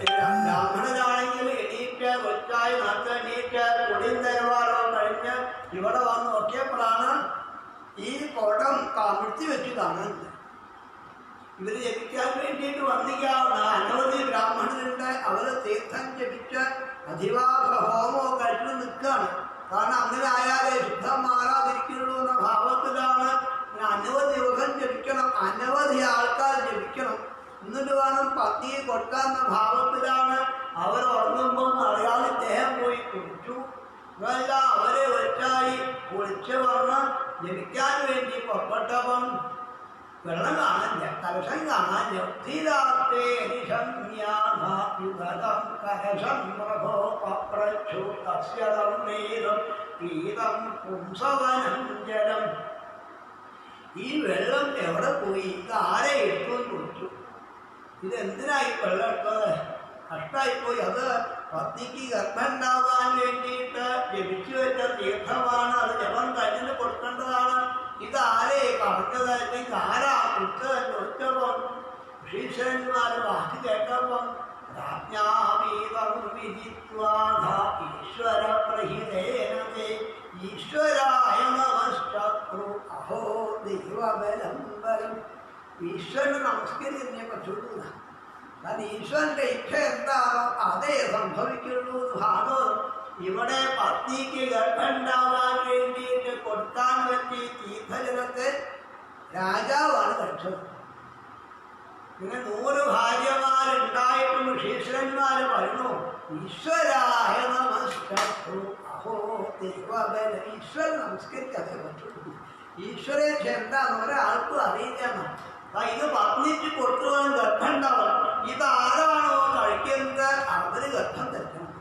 B: ബ്രാഹ്മണനാണെങ്കിൽ എണീറ്റ് കൊച്ചായി നട്ടെണീറ്റ് കുടിയും തരുവാറോ കഴിഞ്ഞ് ഇവിടെ വന്ന് നോക്കിയപ്പോഴാണ് ഈ കുടം കമിഴ്ത്തി വെച്ച് കാണുന്നത്. ഇവർ ജപിക്കാൻ വേണ്ടിയിട്ട് വന്നിക്കാവുന്ന അനവധി ബ്രാഹ്മണരുണ്ട്. അവർ തീർത്ഥം ജപിച്ച് അധിവാസ ഹോമോ കഴിച്ചു നിൽക്കുകയാണ്. കാരണം അങ്ങനെ ആയാലേ ശുദ്ധം മാറാതിരിക്കുള്ളൂ എന്ന ഭാവത്തിലാണ്. അനവധി ദിവസം ജപിക്കണം, അനവധി ആൾക്കാർ ജപിക്കണം, എന്നിട്ട് വേണം പത്നിയെ കൊടുക്കാവുന്ന ഭാവത്തിലാണ്. അവർ ഉറങ്ങുമ്പോൾ അറിയാതെ ദേഹം പോയി കുടിച്ചു. ഇതല്ല അവരെ വെച്ചായി കുളിച്ച് വന്ന് ജപിക്കാൻ വേണ്ടി പുറപ്പെട്ടപ്പം വെള്ളം കാണാനില്ല, കലശം കാണാനില്ല. ഉദ്ധിതാസ്തേ നിശമ്യാഭ കലശം പ്രഭോ പത്രക്ഷു കസ്യകം നേതം പീതം പുംസവനം ജലം. ഈ വെള്ളം എവിടെ പോയി? ഇത് ആരെ എടുത്തു കുടിച്ചു? ഇതെന്തിനായി വെള്ളം എടുത്തത്? കഷ്ടായിപ്പോയി. അത് പത്നിക്ക് ഗർഭം ഉണ്ടാകാൻ വേണ്ടിയിട്ട് ജപിച്ചു വെച്ച തീർത്ഥമാണ്. അത് ജപം കഴിഞ്ഞിട്ട് കൊടുക്കേണ്ടതാണ്. ഇതാരെ കളഞ്ഞതായിട്ട് ആരാ കുറിച്ചത് ചോദിച്ചപ്പം ഋഷീശ്വരന്മാർ വാക്ക് കേട്ടപ്പം രാജ്ഞാപീതം വിധിത്വാധ ഈശ്വര പ്രഹിതേനതേ ഈശ്വരായ നമഃശത്രു അഹോ ദൈവബലം ബലം. ഈശ്വരന് നമസ്കരിക്കുന്നതിനെ പറ്റുള്ളൂ. കാരണം ഈശ്വരന്റെ ഇച്ഛ എന്താണോ അതേ സംഭവിക്കുള്ളൂ. ഭാഗവതം ഇവിടെ പത്നിക്ക് ഗർഭമുണ്ടാവാൻ വേണ്ടിയിട്ട് കൊടുക്കാൻ പറ്റി തീർത്ഥജലത്തെ രാജാവാണ് കഴിച്ചത്. പിന്നെ 100 ഭാര്യമാരുണ്ടായിട്ടും ഋഷീശ്വരന്മാർ പറഞ്ഞു ഈശ്വരായ നമഃശത്രു അഹോ ദൈവബല. ഈശ്വരൻ നമസ്കരിക്കാതെ പറ്റുള്ളൂ. ഈശ്വരൻ എന്താന്ന് ഒരാൾക്കും അറിയില്ല. ഇത് പത്നിക്ക് കൊടുത്തുവാൻ ഗർഭം ഉണ്ടാവണം. ഇതാരാണോ കഴിക്കുന്നത് അവര് ഗർഭം ധരിക്കണം.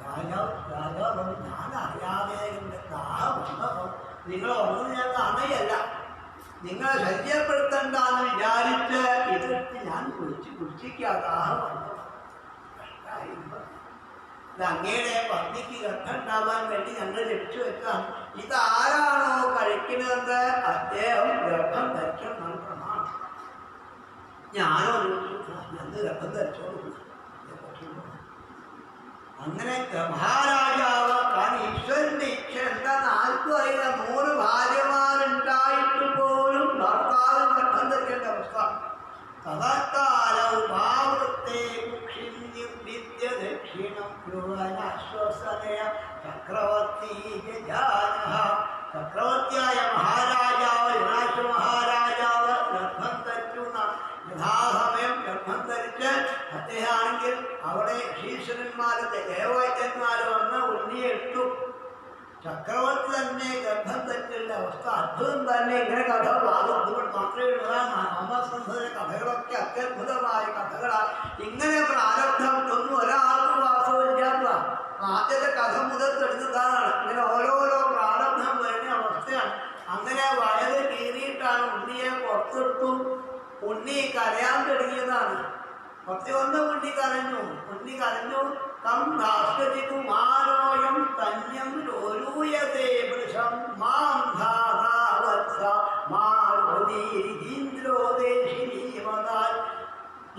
B: രാജാവ് ഞാൻ അറിയാതെ ദാഹം വന്നപ്പം നിങ്ങൾ ഒന്നും ഞാൻ കാണുകയല്ല, നിങ്ങളെ ശല്യപ്പെടുത്തണ്ടെന്ന് വിചാരിച്ച് ഇതിട്ട് ഞാൻ കുടിച്ചിരിക്കുക. ദാഹം വന്നപ്പം ഇത് അങ്ങയുടെ പത്നിക്ക് ഗർഭം ഉണ്ടാവാൻ വേണ്ടി ഞങ്ങൾ രക്ഷിച്ചു വെക്കാം. ഇതാരാണോ കഴിക്കുന്നത് അദ്ദേഹം ഗർഭം ധരിക്കണം പ്രമാണം. ഞാനോ ഞങ്ങൾ ഗർഭം ധരിച്ചോളൂ. അങ്ങനെ മഹാരാജാവ് കാരണം ഈശ്വരന്റെ ഇച്ഛ എന്താന്ന് ആർക്കും അറിയില്ല. 100 ഭാര്യമാരുണ്ടായിട്ട് പോലും ഭർത്താവിൽ ഗർഭം ധരിക്കേണ്ട അവസ്ഥ. തഥാകാലൗപാവൃത്തേ വിദ്യ ദക്ഷിണം യുവനാശ്വസനയ ചക്രവർത്തി ജാനഃ. ചക്രവർത്തിയായ മഹാരാജാവ് യുവനാശ്വ മഹാരാജാവ് ഗർഭം ധരിച്ചു. യഥാസമയം ഗർഭം ധരിച്ച് അദ്ദേഹമാണെങ്കിൽ അവിടെ ഋഷീശ്വരന്മാരുടെ ദേവവൈദ്യന്മാർ വന്ന് ഉണ്ണിയെ ഇട്ടു. ചക്രവർത്തി തന്നെ ഗർഭം ധരിച്ചതിൻ്റെ അവസ്ഥ അത്ഭുതം തന്നെ. ഇങ്ങനെ കഥ അതുകൊണ്ട് മാത്രമേ ഉള്ളതാണ്. അമസ്കന്ധയുടെ കഥകളൊക്കെ അത്യത്ഭുതമായ കഥകളാണ്. ഇങ്ങനെ പ്രാരബ്ധം ഒന്നും ഒരാൾക്കും വാസമില്ലാത്തതാണ്. ആദ്യത്തെ കഥ മുതൽ തെളിഞ്ഞതാണ്. ഇങ്ങനെ ഓരോരോ പ്രാരബ്ധം വരുന്ന അവസ്ഥയാണ്. അങ്ങനെ വയറ് കീറിയിട്ടാണ് ഉണ്ണിയെ പുറത്തെടുത്തു. ഉണ്ണി കരയാൻ തുടങ്ങിയതാണ്. 11 ഉണ്ണി കരഞ്ഞു. ഉണ്ണി കരഞ്ഞു. തം ഭാസ്കരികുമാരോയം തന്യം ലോലൂയതേ വൃഷം മാം ധാതാവത്സ മാരോദീന്ദ്രോദേശിനീവതാൽ.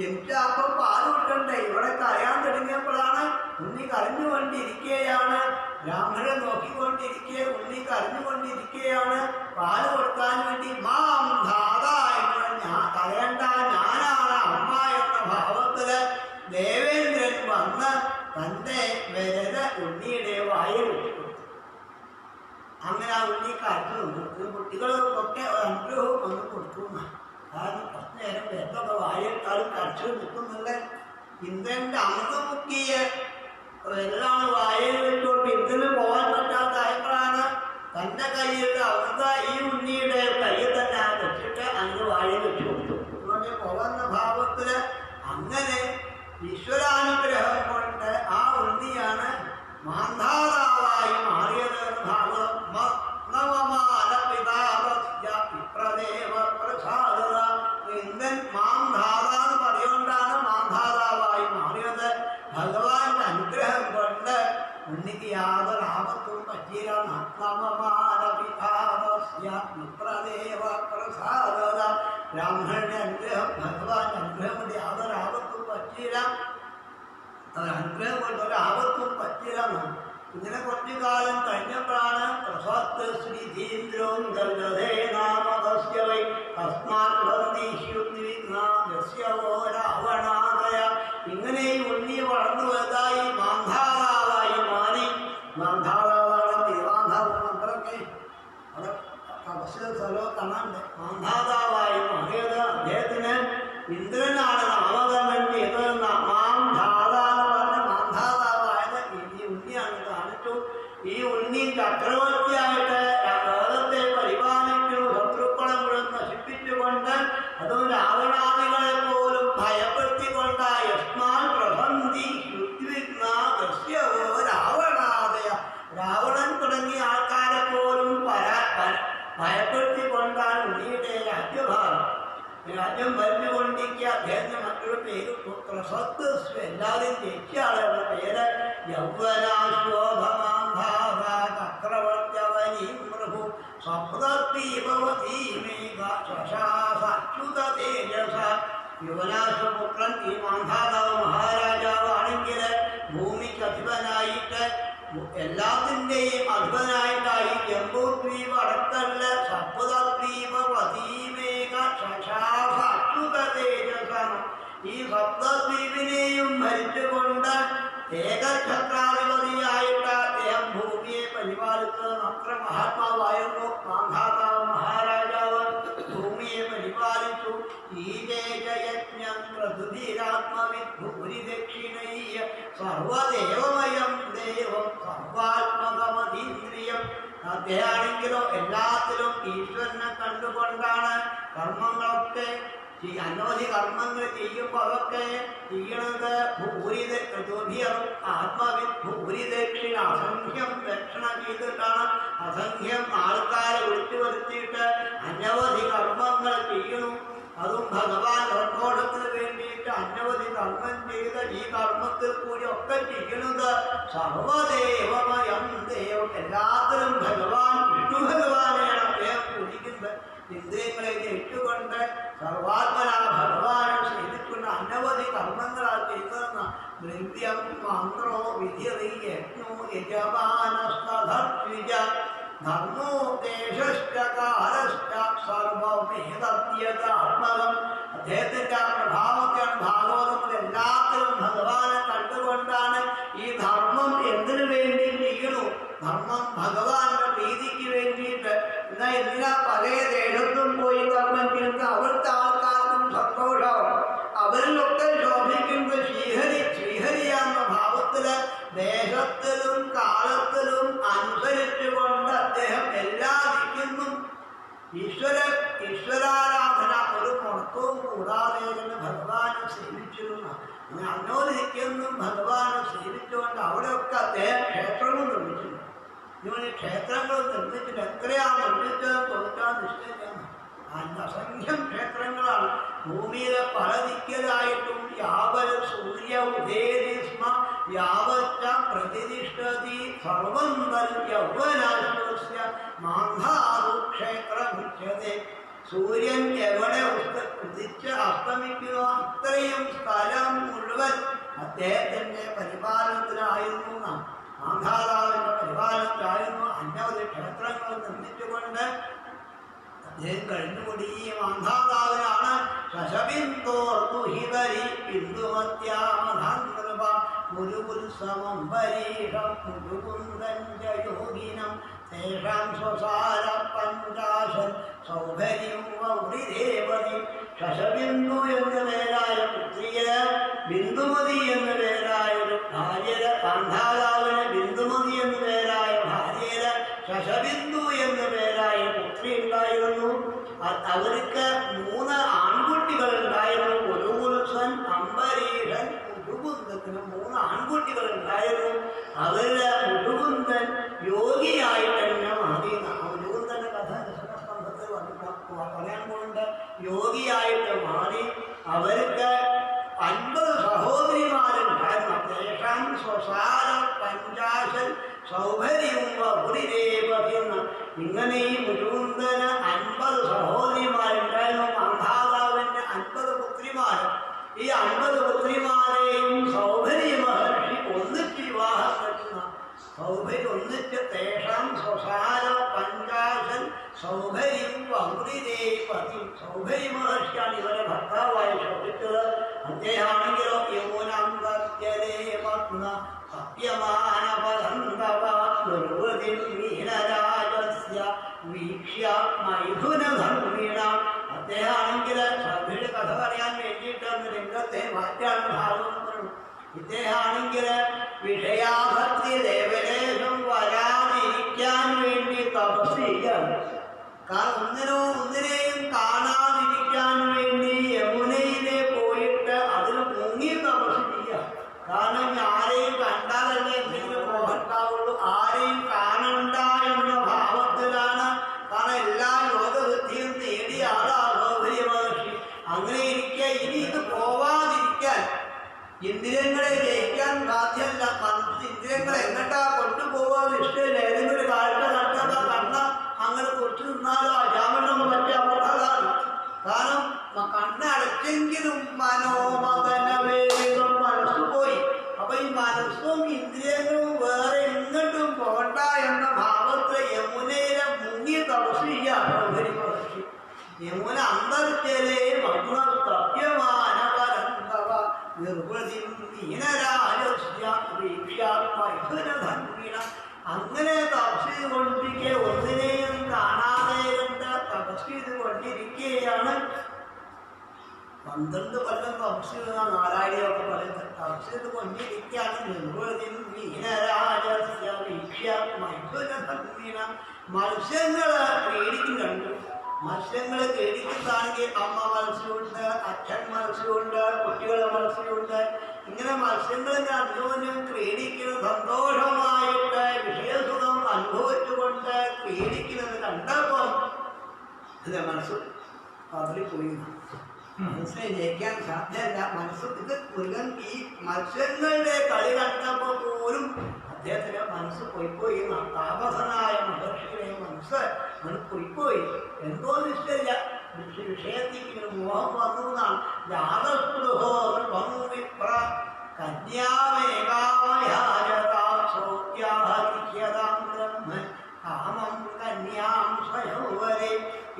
B: എനിക്കപ്പം പാൽ കൊടുക്കണ്ടേ? ഇവിടെ കരയാൻ തുടങ്ങിയപ്പോഴാണ് ഉണ്ണി കരഞ്ഞുകൊണ്ടിരിക്കുകയാണ്. ബ്രാഹ്മണൻ നോക്കിക്കൊണ്ടിരിക്കുക. ഉണ്ണി കരഞ്ഞുകൊണ്ടിരിക്കുകയാണ്. പാല് കൊടുക്കാൻ വേണ്ടി മാം ധാത എന്ന് കരയണ്ട, ഞാനാണ് അമ്മ എന്ന ഭാവത്തില് ദേവേന്ദ്രൻ വന്ന് തൻ്റെ വിരല് ഉണ്ണിയുടെ വായിൽ വെച്ചു കൊടുത്തു. അങ്ങനെ ആ ഉണ്ണി കരച്ചു നിന്നു. കുട്ടികൾക്കൊക്കെ ഒരു അനുഗ്രഹവും വന്ന് കൊടുത്തു. കാരണം കുറച്ചു നേരം വെള്ളമൊക്കെ വായേക്കാളും കരച്ചു നിൽക്കുന്നില്ല. ഇന്ദ്രന്റെ അമൃതം മുക്കിയ വെള്ളമാണ് വായിൽ വെച്ചുകൊണ്ട് ഇന്ദ്രന് പോകാൻ പറ്റാത്തായപ്പോഴാണ് തൻ്റെ കയ്യിൽ അമൃത ഈ ഉണ്ണിയുടെ കയ്യിൽ തന്നെ വെച്ചിട്ട് അങ്ങ് വായിൽ വെച്ചു കൊടുത്തു. അതുകൊണ്ട് പോകുന്ന ഭാവത്തില് അങ്ങനെ ഈശ്വരാനുഗ്രഹം കൊണ്ട് ആ ഉണ്ണിയാണ് മാന്ധാതാവായി മാറിയത് എന്ന് ഭാഗം. ഇന്ദ്രൻ മാന്ധാത എന്ന് പറയുകൊണ്ടാണ് മാന്ധാതാവായി മാറിയത്. ഭഗവാൻ സമ്പ്രദേവ പ്രസാദത. ബ്രാഹ്മണന്റെ അനുഗ്രഹം, ഭഗവാന്റെ അനുഗ്രഹം കൊണ്ട് യാതൊരാപത്തും പറ്റിയില്ല. അവരനുഗ്രഹം കൊണ്ട് ഒരാപത്തും പറ്റില്ല. ഇങ്ങനെ കുറച്ചു കാലം കഴിഞ്ഞപ്പോഴാണ് പ്രസാദ് ശ്രീധീന്ദ്രോം രാവണാദയ. ഇങ്ങനെ ഈ ഉണ്ണി വളർന്നു വലുതായി മാന്ധാതാവായി മാറി. മാന്ധാതാവാണ് തിരുവാന്ധാവ് മന്ത്രമൊക്കെ അവിടെ തപസ്യ സ്ഥലവും കാണാണ്ട്. മാന്ധാതാവായി മാറിയത് അദ്ദേഹത്തിന് ഇന്ദ്രനാണ് നാമകരണം ചെയ്തതെന്ന മാന്ധാതാന്ന് പറഞ്ഞ മാന്ധാതാവായത് ഈ ഉണ്ണിയാണ് കാണിച്ചു. ഈ ഉണ്ണി ചക്രവർത്തിയായിട്ട് ലോകത്തെ പരിപാലിക്കുന്നു. ശത്രുക്കളെ മുഴുവൻ നശിപ്പിച്ചുകൊണ്ട് അതും രാവണാദികളെ പോലും ഭയപ്പെടുത്തിക്കൊണ്ട് യസ്മാൻ പ്രസന്തി രാവണാദയ. രാവണൻ തുടങ്ങിയ ആൾക്കാരെ പോലും ഭയപ്പെടുത്തിക്കൊണ്ടാണ് ഉണ്ണിയുടെ രാജ്യഭാരം. രാജ്യം ഭരിച്ചുകൊണ്ടിരിക്കുക. അദ്ദേഹത്തിന് മറ്റൊരു പേര് പ്രസത്ത്. എല്ലാവരും ജയിച്ചയാളുടെ പേര് യൗവനാശോഭമാധാര ചക്രവർത്യവനീ പ്രഭു സപ്തീപവതീമേഘാശാസാച്യുത തേജസ. യുവനാശപുത്രൻ ഈ മാന്ധാതാവ് മഹാരാജാവാണെങ്കിൽ ഭൂമിക്ക് അധിപനായിട്ട് എല്ലാത്തിൻ്റെയും അധിപനായിട്ടായി ജംബൂദ്വീപ് അടക്കല്ല സപ്തദ്വീപവതീമേഘ ശശാസാച്യുത തേജസാണ്. ഈ സപ്തദ്വീപിനെയും ഭരിച്ചുകൊണ്ട് ഏകഛത്രാധിപതിയായിട്ട് അദ്ദേഹം ഭൂമിയെ പരിപാലിച്ചത് അത്ര മഹാത്മാവായിരുന്നു മാന്ധാതാവ് മഹാരാജാവ്. ഭൂമിയെ പരിപാലിച്ചു. ഈജയജ്ഞം പ്രതിരാത്മവിഭൂരിദക്ഷിണയ്യ സർവദേവമയം ദേവം സർവാത്മകമതീന്ദ്രിയം. അദ്ദേഹമാണെങ്കിലോ എല്ലാത്തിലും ഈശ്വരനെ കണ്ടുകൊണ്ടാണ് കർമ്മങ്ങളൊക്കെ അനവധി കർമ്മങ്ങൾ ചെയ്യുമ്പോൾ അതൊക്കെ ചെയ്യണത് ആത്മവിഭൂരിദക്ഷിണ അസംഖ്യം ദക്ഷിണ ചെയ്തിട്ടാണ്. അസംഖ്യം ആൾക്കാരെ വിളിച്ചു വരുത്തിയിട്ട് അനവധി കർമ്മങ്ങൾ ചെയ്യണം. അതും ഭഗവാൻ നിർമ്മോഷത്തിന് വേണ്ടിയിട്ട് അനവധി കർമ്മം ചെയ്ത് ഈ കർമ്മത്തിൽ കൂടി ഒക്കെ ചെയ്യണത് സർവദേവമയം ദേവം. എല്ലാത്തിലും ഭഗവാൻ വിഷ്ണു ഭഗവാനെയാണ് അദ്ദേഹം പൂജിക്കുന്നത്. ഇന്ദ്രിയങ്ങളെ ജയിച്ചുകൊണ്ട് സർവാത്മനാ ഭഗവാനെ സേവിച്ചുകൊണ്ട് അനവധി കർമ്മങ്ങളാൽ ചെയ്തതെന്ന ദ്രവ്യം മന്ത്രോ വിധിയജ്ഞോ യജമാനസ്തധർഷിജ ധർമ്മോ ദേശശ്ച കാലശ്ച സർവമേതദ്യതാത്മകം. അദ്ദേഹത്തിന്റെ ആ പ്രഭാവത്തെയാണ് ഭാഗവതത്തിൽ എല്ലാത്തിലും ഭഗവാനെ കണ്ടുകൊണ്ടാണ് ഈ ധർമ്മം എന്തിനു വേണ്ടി ചെയ്യണു. ധർമ്മം ഭഗവാന്റെ പ്രീതിക്ക് വേണ്ടിയിട്ട്. എന്നാൽ എന്തിനാ പഴയ ദേശത്തും പോയി കർമ്മം ചെയ്യുന്നത്? അവിടുത്തെ ആൾക്കാർക്കും സന്തോഷമാണ്. അവരിലൊക്കെ ശോഭിക്കുന്നത് ശ്രീഹരിയാന്ന ഭാവത്തില് ദേശത്തിലും കാലത്തിലും അനുസരിച്ചുകൊണ്ട് അദ്ദേഹം എല്ലാ ദിക്കിന്നും ഈശ്വരാരാധന ഒരു മുടക്കവും കൂടാതെ തന്നെ ഭഗവാനെ സേവിച്ചിരുന്നു. അങ്ങനെ അന്യോദിക്കുന്നു ഭഗവാനെ സേവിച്ചുകൊണ്ട് അവിടെയൊക്കെ അദ്ദേഹം ക്ഷേത്രങ്ങൾ നിർമ്മിച്ചിട്ടുണ്ട്. ഇതുപോലെ ക്ഷേത്രങ്ങൾ നിർമ്മിച്ചിട്ട് എത്രയാണ് നിർമ്മിച്ചതെന്ന് തോന്നിക്കാൻ നിശ്ചയിച്ചാണ്. അസംഖ്യം ക്ഷേത്രങ്ങളാണ് ഭൂമിയിലെ പല ദിക്കലായിട്ടും. യാവത് സൂര്യ ഉദേതി സ്മ യാവച്ച പ്രതിഷ്ഠതി സർവം യൗവനാശ്വസ്യ മാന്ധാതു ക്ഷേത്രമുച്യത്തെ. സൂര്യൻ എവിടെ ഉദിച്ച് അസ്തമിക്കുന്നോ ഇത്രയും സ്ഥലം മുഴുവൻ അദ്ദേഹത്തിന്റെ പരിപാലനത്തിലായിരുന്നു. മാന്ധാതാവിന്റെ പരിപാലനത്തിലായിരുന്നു. അനവധി ക്ഷേത്രങ്ങൾ നിർമ്മിച്ചുകൊണ്ട് അദ്ദേഹം കഴിഞ്ഞുകൂടി. ഈ മാന്ധാതാവിനാണ് ശശബിന്ദോർഹിതരി ബിന്ദുമത്യാമധാനൃപ മുരുകുത്സവം പരീഷം മുരുകുന്ദൻ യോഗിനം തേഷാം സ്വസാര പഞ്ചാശൻ സൗഭര്യം വൗരിദേവതി. ശശബിന്ദു എന്ന പേരായ പുത്രിയെ ബിന്ദുമതി എന്ന പേരായൊരു ഭാര്യര. മാന്ധാതാവിന് ബിന്ദുമതി എന്ന പേരായ ഭാര്യര, ശശബിന്ദു എന്ന പേരായ പുത്രി ഉണ്ടായിരുന്നു. അവർക്ക് 3 ആൺകുട്ടികൾ ഉണ്ടായിരുന്നു. മുരുകുൽസൻ, അംബരീഷൻ, മുരുകുന്ദത്തിന് 3 ആൺകുട്ടികൾ ഉണ്ടായിരുന്നു. അവരില് മുരുകുന്ദൻ യോഗിയായിട്ട് തന്നെ മാറി. മുരുകുന്ദന്റെ കഥ ദശമസ്കന്ധത്തിൽ പറയാൻ പോകുന്നുണ്ട്. യോഗിയായിട്ട് മാറി. അവർക്ക് 50 സഹോദരിമാരുണ്ടായിരുന്നു. ദേശാൻ സ്വസാര പഞ്ചാശൻ സൗഭര്യം വപുരിരേപതിന്ന്. ഇങ്ങനെ ഈ മുഴുവന് 50 സഹോദരിമാരുണ്ടായിരുന്നു. മാധാതാവിന് 50 പുത്രിമാരും. ഈ 50 പുത്രിമാരെയും സൗഭര്യ മഹർഷി ഒന്നിച്ച് വിവാഹം കഴിക്കുന്ന സൗഭര്യ ഒന്നിച്ച് തേഷാം സ്വസാര പഞ്ചാശൻ സൗഭര്യം വപുരിരേപതി. സൗഭര്യ മഹർഷിയാണ് ഇവരെ ഭർത്താവായി ശോഭിച്ചത്. അദ്ദേഹമാണെങ്കിലോ യമുനാന്തരേ പത്ന സത്യമാനപദന്തവ നിർവൃതിം മീനരാജസ്യ വീക്ഷ്യ മൈഥുനധർമ്മിണ. അദ്ദേഹമാണെങ്കിൽ സഭയുടെ കഥ പറയാൻ വേണ്ടിയിട്ട് രംഗത്തെ മാറ്റാൻ ഭാഗം. ഇദ്ദേഹമാണെങ്കിൽ വിഷയാഭക്തി ദേവലേശം വരാതിരിക്കാൻ വേണ്ടി തപസ് ചെയ്യാണ്. കാരണം ഒന്നിനെയും കാണാതിരിക്കാൻ വേണ്ടി യമുനയിലെ പോയിട്ട് അതിന് മുങ്ങി തപസ് ചെയ്യാം. കാരണം ആരെയും കണ്ടാലല്ലേ എന്തെങ്കിലും മോഹത്താവുള്ളൂ. ആരെയും കാണണ്ട എന്ന ഭാവത്തിലാണ്. കാരണം എല്ലാ യോഗവൃത്തിയും നേടിയ ആളാണ് സൗഭര്യ മഹർഷി. അങ്ങനെ ഇരിക്കുക. ഇനി ഇത് പോവാതിരിക്കാൻ ഇന്ദ്രിയങ്ങളെ ജയിക്കാൻ സാധ്യമല്ല. മനസ്സ് ഇന്ദ്രിയങ്ങളെ എങ്ങട്ടാ കൊണ്ടുപോകാൻ ഇഷ്ടമില്ല. ഏതെങ്കിലും ഒരു കാഴ്ച കണ്ടതാ കണ്ണ അങ്ങനെ തൊട്ടു നിന്നാലോ അജാമണം പറ്റാവുന്നതാണ്. കാരണം കണ്ണടച്ചെങ്കിലും മനോമതനവേദം മനസ്സ് പോയി. അപ്പൊ ഈ മനസ്സും ഇന്ദ്രിയങ്ങളും വേറെ എങ്ങോട്ടും പോകണ്ട എന്ന ഭാവത്ത് യമുനയിലെ മുങ്ങി തപസ് ചെയ്യാം സൗഭര്യ മഹർഷി. യമുന അന്തർജലേ മഗ്ന സത്യമാന പരന്തവ നിർവൃതിം മീനരാജസ്യ വീക്ഷ്യ മൈഥുനധർമ്മിണ. അങ്ങനെ തപസ് ചെയ്തുകൊണ്ടിരിക്കെ ഒന്നിനെയും കാണാതെ തപസ് ചെയ്തുകൊണ്ടിരിക്കുകയാണ്. 12 കൊല്ലം തപസ് ചെയ്ത നാരായണിയൊക്കെ പറയുന്നത്. തപസ് ചെയ്തുകൊണ്ടിരിക്കുകയാണ്. നിർവൃതിം മീനരാജസ്യ വീക്ഷ്യ മൈഥുനധർമ്മിണ. മത്സ്യങ്ങള് പേടിക്കുന്നുണ്ട്. മത്സ്യങ്ങള് പേടിക്കുന്നതാണെങ്കിൽ അമ്മ മത്സ്യമുണ്ട്, അച്ഛൻ മത്സ്യമുണ്ട്, കുട്ടികളുടെ മത്സ്യമുണ്ട്. ഇങ്ങനെ മത്സ്യങ്ങൾ അന്യോന്യം ക്രീഡിക്കുന്ന സന്തോഷമായിട്ട് വിഷയസുഖം അനുഭവിച്ചുകൊണ്ട് ക്രീഡിക്കുന്നത് കണ്ടപ്പോൾ മനസ്സ് പതറിപ്പോയി. മനസ്സിനെ ജയിക്കാൻ സാധ്യമല്ല. മനസ്സ് ഇത് മുരുകൻ ഈ മത്സ്യങ്ങളുടെ കളി കണ്ടപ്പോൾ പോലും അദ്ദേഹത്തിന്റെ മനസ്സ് പൊയ്പോയി. താപസനായ മഹർഷിയുടെ മനസ്സ് പൊയ്പോയി. എന്തോ നിശ്ചയില്ല. വിഷയത്തിൽ മോഹം വന്നു എന്നാണ്. ജാതസ്പൃഹോ വിപ്ര കന്യാമേകാമയാജതാം ബ്രഹ്മൻ കാമം കന്യാം സ്വയംവരെ.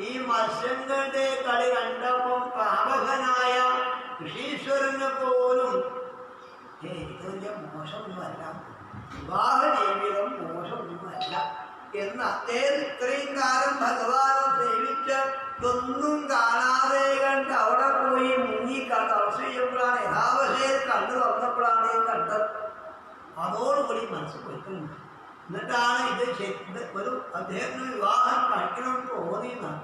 B: ഈ മത്സ്യങ്ങളുടെ കളി കണ്ടപ്പം താപകനായ ഋഷീശ്വരന് പോലും ഇത് വലിയ മോശമൊന്നുമല്ല, വിവാഹ ജീവിതം മോശമൊന്നുമല്ല എന്ന് അദ്ദേഹം ഇത്രയും കാലം ഭഗവാനെ സേവിച്ച് ഒന്നും കാണാതെ കണ്ട് അവിടെ പോയി മുങ്ങി തപസ് ചെയ്യുമ്പോഴാണ് യഥാവശയിൽ കണ്ടു തുറന്നപ്പോഴാണ് ഈ കണ്ടത്. അതോടുകൂടി മനസ്സ് പൊയ്ക്കുന്നുണ്ട്. എന്നിട്ടാണ് ഇത് ഒരു അദ്ദേഹത്തിന് വിവാഹം കഴിക്കണമെന്ന് തോന്നിയെന്നാണ്.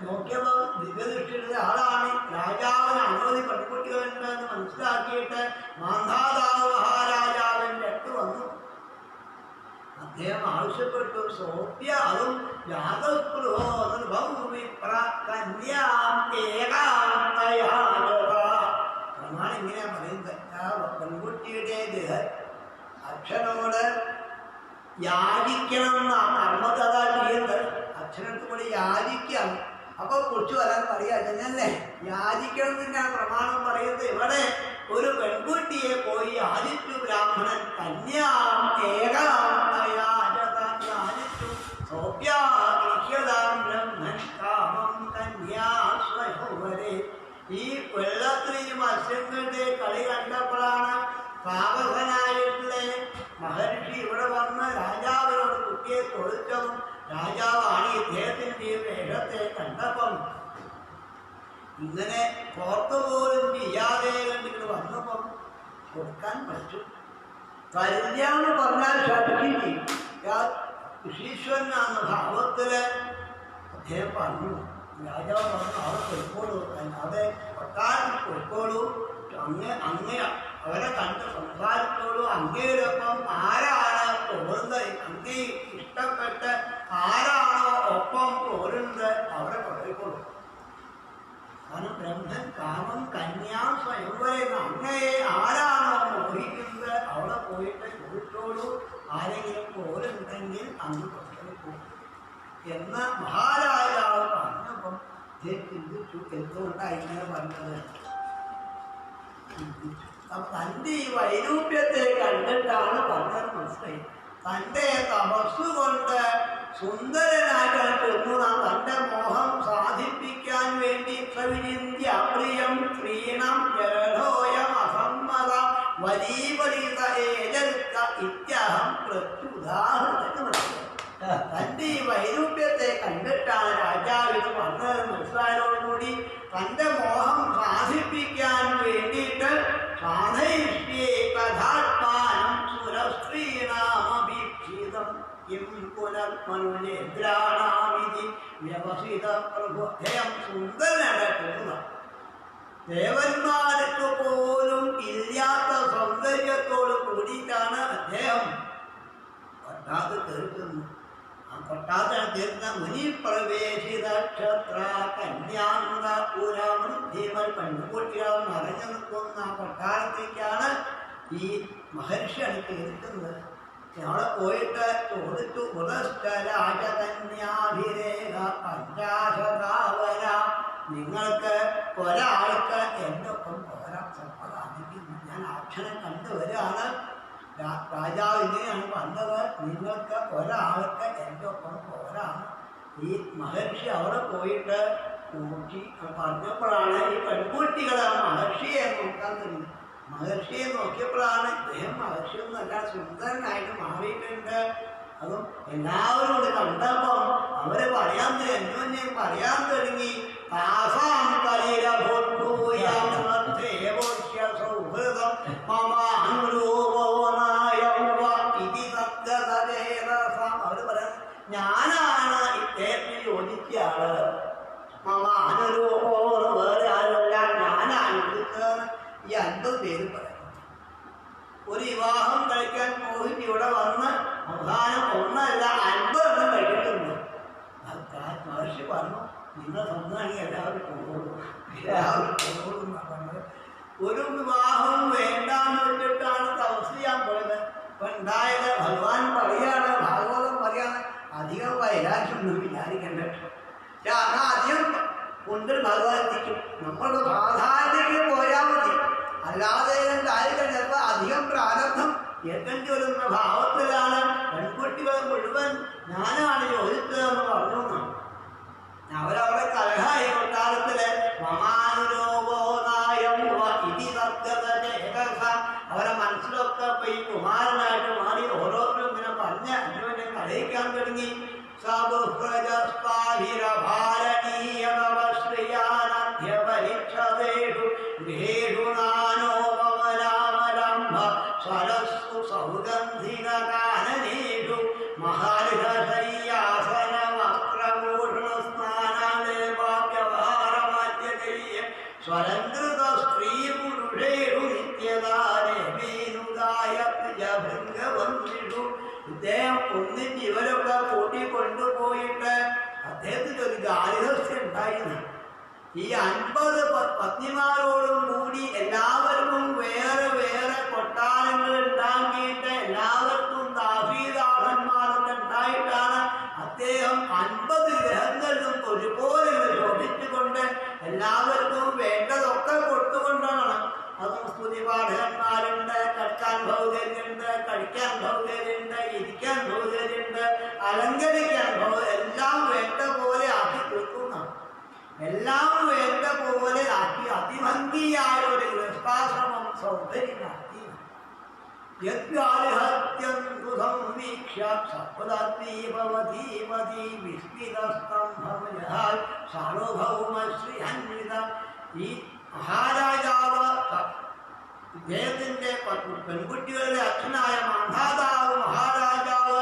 B: നോക്കിയപ്പോൾ ദിവ്യദൃഷ്ടിയുടെ ആളാണ്. രാജാവിന് അനവധി പെൺകുട്ടികളുണ്ടെന്ന് മനസ്സിലാക്കിയിട്ട് മാന്ധാതാവ് മഹാരാജാവിൻ്റെ അടുത്ത് വന്നു. അദ്ദേഹം ആവശ്യപ്പെട്ടു സോപ്യ അതും ജാതസ്പൃഹോ പ്രമാണം ഇങ്ങനെയാ പറയുന്നത്. ആ പെൺകുട്ടിയുടെ അച്ഛനോട് യാചിക്കണം എന്നാണ് കർമ്മകഥ ചെയ്യുന്നത്. അച്ഛനടുത്ത് കൂടി യാചിക്കാം. അപ്പൊ കുറിച്ച് വരാൻ പറയാ ജനല്ലേ യാചിക്കണം തന്നെയാണ് പ്രമാണം പറയുന്നത്. ഇവിടെ ഒരു പെൺകുട്ടിയെ പോയി യാചിച്ചു ബ്രാഹ്മണൻ. കന്യാം യാചിച്ചു സൗഭ്യാം ബ്രഹ്മൻ കാമം കന്യാ സ്വയംവരെ. ഈ വെള്ളത്തിൽ ഈ മത്സ്യങ്ങളുടെ കളി കണ്ടപ്പോഴാണ് താപകനായിട്ടുള്ള മഹർഷി ഇവിടെ വന്ന് രാജാവിനോട് കുട്ടിയെ കൊടുത്തതും രാജാവാണ് ഇദ്ദേഹത്തിൻ്റെ വേഷത്തെ കണ്ടപ്പം ഇങ്ങനെ പുറത്തുപോലും ചെയ്യാതെ കണ്ടിട്ട് വന്നപ്പം കൊടുക്കാൻ പറ്റും. കല്യാണം പറഞ്ഞാൽ ഷഡ്ജി ഋഷീശ്വരനാണ് ഭാവത്തില് അദ്ദേഹം പറഞ്ഞു. രാജാവ് പറഞ്ഞു അവർ പൊയ്ക്കോളൂ, അല്ലാതെ കൊട്ടാരത്തിൽ പൊയ്ക്കോളൂ, അങ്ങേ അവരെ കണ്ട് സംസാരിച്ചോളൂ. അങ്ങയോടൊപ്പം ആരാണ് തോന്നുന്നത്, അങ്ങേ ഇഷ്ടപ്പെട്ട് ആരാണോ ഒപ്പം പോരുന്നത് അവരെ കൊണ്ടുപോയിക്കോളൂ. കാരണം ബ്രഹ്മൻ കാമം കന്യാ സ്വയംവരെ അങ്ങയെ ആരാണോ മോഹിക്കുന്നത് അവിടെ പോയിട്ട് ചോദിച്ചോളൂ. ആരെങ്കിലും പോലുണ്ടെങ്കിൽ അന്ന് പുറത്തേക്ക് പോകും എന്ന് മഹാരാജാവ് പറഞ്ഞപ്പം ചിന്തിച്ചു. എന്തുകൊണ്ടാണ് ഇങ്ങനെ പറഞ്ഞത്? അപ്പം തൻ്റെ ഈ വൈരൂപ്യത്തെ കണ്ടിട്ടാണ് പറഞ്ഞത് മനസ്സിലായി. തൻ്റെ തപസ്സുകൊണ്ട് സുന്ദരനായിട്ടാണ് തീർന്നതാണ്. തൻ്റെ മോഹം സാധിപ്പിക്കാൻ വേണ്ടി പ്രവിന്ധ്യം സ്ത്രീണം ജലധോയം അസമ്മത വലീപരിത ഏജൽക്ക ഇത്യഹം പ്രത്യുദാഹരണത്തിന് തൻ്റെ ഈ വൈരൂപ്യത്തെ കണ്ടിട്ടാണ് രാജാവിന് വന്നത് മനസ്സിലായതോടുകൂടി തൻ്റെ മോഹം സാധിപ്പിക്കാൻ വേണ്ടിയിട്ട് സാധയിഷ്യേ കഥാത്മാനം സുരസ്ത്രീണാമഭീക്ഷിതം കിം പുനർമനുജേന്ദ്രാണാമിതി വ്യവസിത പ്രബുദ്ധയം സുന്ദരനായിട്ടുള്ള ദേവന്മാർക്ക് പോലും ഇല്ലാത്ത സൗന്ദര്യത്തോട് കൂടിയിട്ടാണ് അദ്ദേഹം കൊട്ടാത്ത് തീർക്കുന്നത്. ആ കൊട്ടാത്താണ് തീർന്ന മുനിപ്രവേശിത ക്ഷത്ര കന്യാന്ത പുരാമൃദ്ധിമൽ പെൺകുട്ടികൾ നിറഞ്ഞു നിൽക്കുന്ന ആ കൊട്ടാരത്തേക്കാണ് ഈ മഹർഷി തീർക്കുന്നത്. അവിടെ പോയിട്ട് ചോദിച്ചു രാജകന്യാഭിരേഖ പഞ്ചാശതാവര നിങ്ങൾക്ക് ഒരാൾക്ക് എൻ്റെ ഒപ്പം പോരാ സമ്മതാണെങ്കിൽ ഞാൻ അക്ഷരം കണ്ടുവരാണ്. രാജാവ് ഇങ്ങനെയാണ് പറഞ്ഞത്, നിങ്ങൾക്ക് ഒരാൾക്ക് എൻ്റെ ഒപ്പം പോരാണ്. ഈ മഹർഷി അവിടെ പോയിട്ട് നോക്കി പറഞ്ഞപ്പോഴാണ് ഈ പെൺകുട്ടികളെ മഹർഷിയെ നോക്കാൻ തുടങ്ങി. മഹർഷിയെ നോക്കിയപ്പോഴാണ് ഇദ്ദേഹം മഹർഷിയൊന്നല്ല സുന്ദരനായിട്ട് മാറിയിട്ടുണ്ട്. അതും എല്ലാവരും കൂടി കണ്ടപ്പം അവര് പറയാൻ അന്യോന്യം പറയാൻ തുടങ്ങി. സൗഹൃദം അവര് പറയാൻ ഞാനാണ് ഇദ്ദേഹത്തിന് യോജിച്ച ആള്. മമ അനുരൂപോ വേറെ ആരുമല്ല, ഞാനാണ് യോജിച്ചത്. ഈ 50 പേര് പറയും. ഒരു വിവാഹം കഴിക്കാൻ മോഹിച്ച് ഇവിടെ വന്ന് അവസാനം ഒന്നല്ല 50 എണ്ണം കഴിച്ചിട്ടുണ്ട്. മഹർഷി പറഞ്ഞു നിങ്ങൾ സ്വന്തമാണെങ്കിൽ എല്ലാവരും പോകുള്ളൂ, എല്ലാവരും പോകുള്ളൂ എന്നാണ് പറഞ്ഞത്. ഒരു വിവാഹം വേണ്ടാന്ന് വെച്ചിട്ടാണ് തപസ് ചെയ്യാൻ പോയത്. ഇപ്പം ഉണ്ടായത് ഭഗവാൻ പറയാണ്, ഭാഗവതം പറയാണ്, അധികം വൈരാഗ്യമൊന്നും വിചാരിക്കണ്ട. അധികം കൊണ്ട് ഭഗവാൻ എത്തിക്കും. നമ്മൾ സാധാരണയ്ക്ക് പോയാൽ മതി. അല്ലാതെ കാര്യം ചിലപ്പോൾ അധികം പ്രാരബ്ധം ഏൽക്കേണ്ടി വരുന്ന ഭാവത്തിലാണ് പെൺകുട്ടികൾ മുഴുവൻ ഞാനാണ് യോജിച്ചതെന്ന് പറഞ്ഞു. അവരവിടെ കലഹായി കൊട്ടാരത്തില് മമാനുരോപോനായം അവരെ മനസ്സിലൊക്കെ ഇപ്പൊ ഈ കുമാരനായിട്ട് മാറി ഓരോരുത്തരും ഇങ്ങനെ പറഞ്ഞ് അന്യോന്യം കളിയിക്കാൻ തുടങ്ങി. സൗഗന്ധികാനനേഷു മഹാർഹശയ്യാസന വസ്ത്രഭൂഷണ സ്നാനവാപ്യവഹാരമാദ്യകയ്യ സ്വലങ്കൃത സ്ത്രീ പുരുഷേഷു നിത്യദാനേനുദായ പ്രിയഭൃംഗവന്ദിഷു. ഇദ്ദേഹം ഒന്നിച്ച് ഇവരൊക്കെ കൂട്ടിക്കൊണ്ടുപോയിട്ട് അദ്ദേഹത്തിന് ഒരു ഗാർഹസ്ഥ്യം ഉണ്ടായിരുന്നു. ഈ 50 പത്നിമാരോടും കൂടി എല്ലാവർക്കും വേറെ വേറെ കൊട്ടാരങ്ങൾ ഉണ്ടാക്കിയിട്ട് എല്ലാവർക്കും ദാസീദാസന്മാരൊക്കെ ഉണ്ടായിട്ടാണ് അദ്ദേഹം 50 ഗ്രഹങ്ങളിലും ഒരുപോലെ ശോഭിച്ചുകൊണ്ട് എല്ലാവർക്കും വേണ്ടതൊക്കെ കൊടുത്തുകൊണ്ടാണ്. അതും സ്തുതിപാഠകന്മാരുണ്ട്, കടക്കാൻ സൗകര്യമുണ്ട്, കഴിക്കാൻ സൗകര്യമുണ്ട്, ഇരിക്കാൻ സൗകര്യമുണ്ട്, അലങ്കരിക്കാൻ എല്ലാം വേണ്ട പോലെ ആക്കി തീർക്കുന്നതാണ്. എല്ലാം വേണ്ട പോലെ ആക്കി അതിഭംഗിയായ ഒരു ഗൃഹസ്ഥാശ്രമം സൗന്ദര്യമാക്കി. ഈ മഹാരാജാവ് ഇദ്ദേഹത്തിന്റെ പെൺകുട്ടികളുടെ അച്ഛനായ മാധാതാവ് മഹാരാജാവ്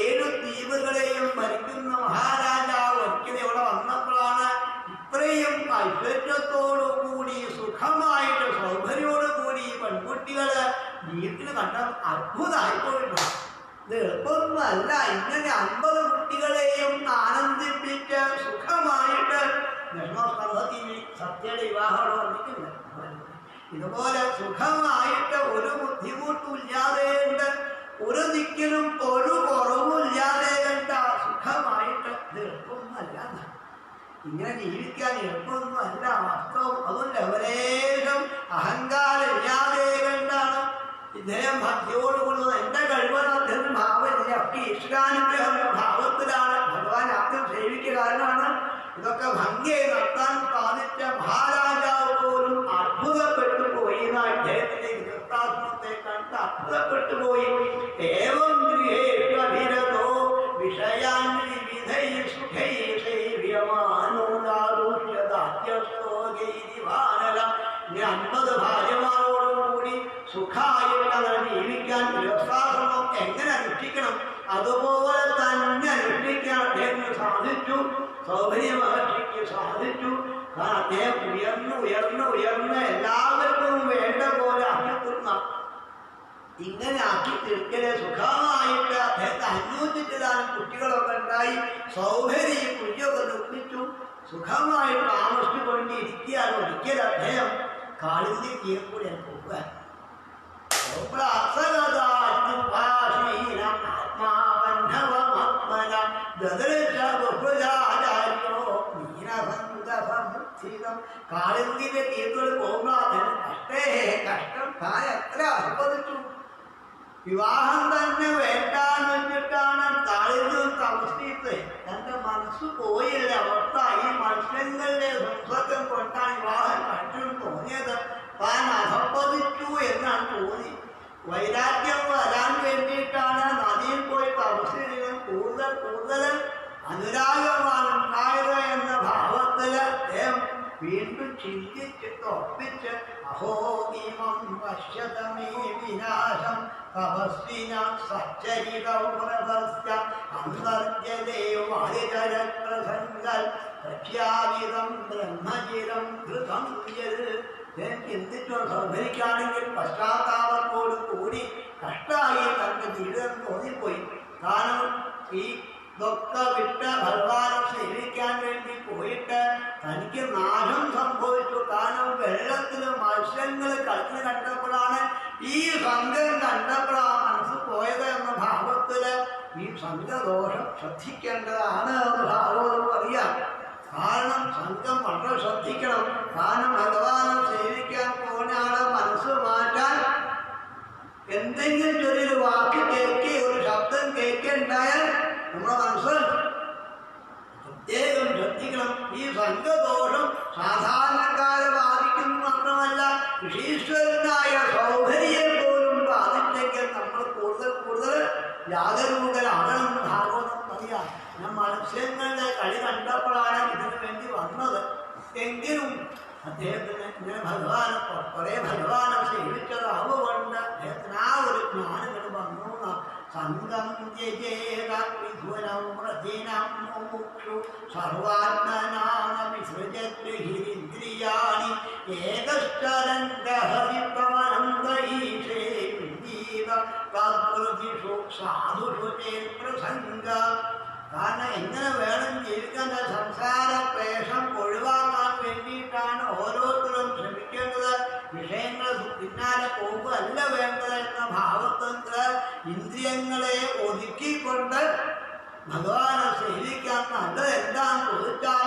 B: 7 ദ്വീപുകളെയും ഭരിക്കുന്ന മഹാരാജാവ് ഒരിക്കലും ഇവിടെ വന്നപ്പോഴാണ് ഇത്രയും ഐശ്വര്യത്തോടു കൂടി സുഖമായിട്ട് സൗകര്യോടുകൂടി പെൺകുട്ടികള് വീട്ടിൽ കണ്ട അത്ഭുതമായിപ്പോയിട്ടുണ്ട്. ഇത് എളുപ്പമൊന്നുമല്ല. ഇങ്ങനെ 50 കുട്ടികളെയും ആനന്ദിപ്പിച്ച് സുഖമായിട്ട് ദശമസ്കന്ധത്തിന് സത്യയുടെ വിവാഹം വന്നിട്ടില്ല. ഇതുപോലെ സുഖമായിട്ട് ഒരു ബുദ്ധിമുട്ടും ഇല്ലാതെ ഒരു ദിക്കിലും ഒരു കുറവുമില്ലാതെ കണ്ട സുഖമായിട്ട് ഇത് എളുപ്പമൊന്നുമല്ല. ഇങ്ങനെ ജീവിക്കാൻ എളുപ്പമൊന്നുമല്ല വാസ്തവം. അതുകൊണ്ട് എവരേലും അഹങ്കാരമില്ലാതെ കണ്ടാണ് ഇദ്ദേഹം ഭക്തിയോടുകൊള്ളുന്നത്. എൻ്റെ കഴിവനാഥന് ഭാവമില്ല, ഒക്കെ ഈശ്വരാനുഗ്രഹം ഭാവത്തിലാണ്. ഭഗവാൻ ആദ്യം സേവിക്കാരനാണ്. ഇതൊക്കെ ഭംഗിയായി നടത്താൻ സാധിച്ച മഹാരാജാവ് പോലും അത്ഭുതപ്പെട്ടു പോയി. അദ്ദേഹത്തിന്റെ ഗൃഹസ്ഥാശ്രമത്തെ കണ്ട് അത്ഭുതപ്പെട്ടു പോയി. ഏവം ഗൃഹേഷ്വഭിരതോ വിഷയാൻ വിവിധൈ സുഖൈ സേവ്യമാനോ ദാരുഷ്യദാസ്യോഗൈരിവാനല. ഇനി 50 ഭാര്യമാരോടുകൂടി സുഖമായിട്ട് ജീവിക്കാൻ ഗൃഹസ്ഥാശ്രമം എങ്ങനെ അനുഷ്ഠിക്കണം അതുപോലെ തന്നെ അനുഷ്ഠിക്കാൻ അദ്ദേഹത്തിന് സാധിച്ചു. സൗഭര്യ മഹർഷിക്ക് സാധിച്ചു. അദ്ദേഹം ഉയർന്ന് എല്ലാവർക്കും വേണ്ട പോലെ ആക്കിത്തീർന്ന ഇങ്ങനെ ആക്കി തീർക്കലെ സുഖമായിട്ട് അദ്ദേഹത്തെ 500 കുട്ടികളൊക്കെ ഉണ്ടായി. സൗഭര്യ കുഞ്ഞൊക്കെ നിർമ്മിച്ചു. സുഖമായി താമസിച്ചുകൊണ്ടിരിക്കാൻ ഒരിക്കൽ അദ്ദേഹം കാളിന്തി തീരം കൂടെ പോകാൻ കാളിന്തിന്റെ തീർത്തോട് പോകുമ്പോൾ കഷ്ടം താൻ എത്ര ആസ്വദിച്ചു. വിവാഹം തന്നെ വേണ്ടാന്ന് വെച്ചിട്ടാണ് കാളിന്തും താമസിച്ചത്. തന്റെ മനസ്സ് പോയില്ല അവസ്ഥ. ഈ മനുഷ്യങ്ങളുടെ സംസർഗം കൊണ്ടാണ് വിവാഹം കഴിച്ചു തോന്നിയത്. താൻ അധപ്പതിച്ചു എന്നാണ് തോന്നി. വൈരാഗ്യം വരാൻ വേണ്ടിയിട്ടാണ് നദിയിൽ പോയി താമസിച്ചത്. കൂടുതൽ അനുരാഗമാണ് ഉണ്ടായത് എന്ന ഭാവത്തിൽ അദ്ദേഹം വീണ്ടും ചിന്തിച്ചിട്ട് ഒപ്പിച്ച് അഹോമീമം പശ്യതമേ വിനാശം തപസ്വിന സച്ചരിതൗരതസ്യ അന്തർജലേവാരിചരപ്രസംഗൽ പ്രഖ്യാപിതം ബ്രഹ്മചിരം ധൃതം ചിന്തിച്ചോ. സൗഭരിക്കാണെങ്കിൽ പശ്ചാത്താപത്തോട് കൂടി കഷ്ടമായി തന്റെ ജീവിതം തോന്നിപ്പോയി. കാരണം ഇതൊക്കെ വിട്ട് ഭഗവാനെ സേവിക്കാൻ വേണ്ടി പോയിട്ട് തനിക്ക് നാശം സംഭവിച്ചു. കാരണം വെള്ളത്തിൽ മത്സ്യങ്ങൾ കളിച്ച് കണ്ടപ്പോഴാണ് ഈ സംഘം കണ്ടപ്പോഴാണ് മനസ്സ് പോയത് എന്ന ഭാവത്തില് ഈ സംഘദോഷം ശ്രദ്ധിക്കേണ്ടതാണ് എന്ന് ഭാഗവതം അറിയാം. കാരണം സംഘം വളരെ ശ്രദ്ധിക്കണം. കാരണം ഭഗവാനെ സേവിക്കാൻ പോകുന്ന ആളെ മനസ്സ് മാറ്റാൻ എന്തെങ്കിലും ചെറിയൊരു വാക്ക് കേൾക്കി ഒരു ശബ്ദം കേൾക്കുണ്ടായാൽ നമ്മുടെ മനസ്സ് പ്രത്യേകം ശ്രദ്ധിക്കണം. ഈ സംഘദോഷം സാധാരണക്കാരെ ബാധിക്കുന്നു മാത്രമല്ല ഋഷീശ്വരനായ സൗഭര്യെ പോലും ബാധിച്ചെങ്കിൽ നമ്മൾ കൂടുതൽ ജാഗരൂകരാകണമെന്ന് ഭാഗവതം അറിയാം. ഞാൻ മത്സ്യങ്ങളുടെ കളി കണ്ടപ്പോഴാണ് ഇതിനു വേണ്ടി വന്നത്. എങ്കിലും അദ്ദേഹത്തിന് ഇങ്ങനെ കുറെ ഭഗവാനെ സേവിച്ചതാവുകൊണ്ട് അദ്ദേഹത്തിന് ആ ഒരു ജ്ഞാനങ്ങൾ വന്നു. സംഘം സർവാത്മനാവിസൃജദ്രിഹിന്ദ്രിയാണി സാധുഷു പ്രസംഗ. കാരണം എങ്ങനെ വേണം ജീവിക്കാൻ സംസാര ക്ലേശം ഒഴിവാക്കാൻ വേണ്ടിയിട്ടാണ് ഓരോരുത്തരും ശ്രമിക്കേണ്ടത്. വിഷയങ്ങൾ പിന്നാലെ പോകുകയല്ല വേണ്ടത് എന്ന ഭാവത്തിൽ ഇന്ദ്രിയങ്ങളെ ഒതുക്കിക്കൊണ്ട് ഭഗവാനെ സേവിക്കാൻ നല്ലത് എന്താന്ന് ചോദിച്ചാൽ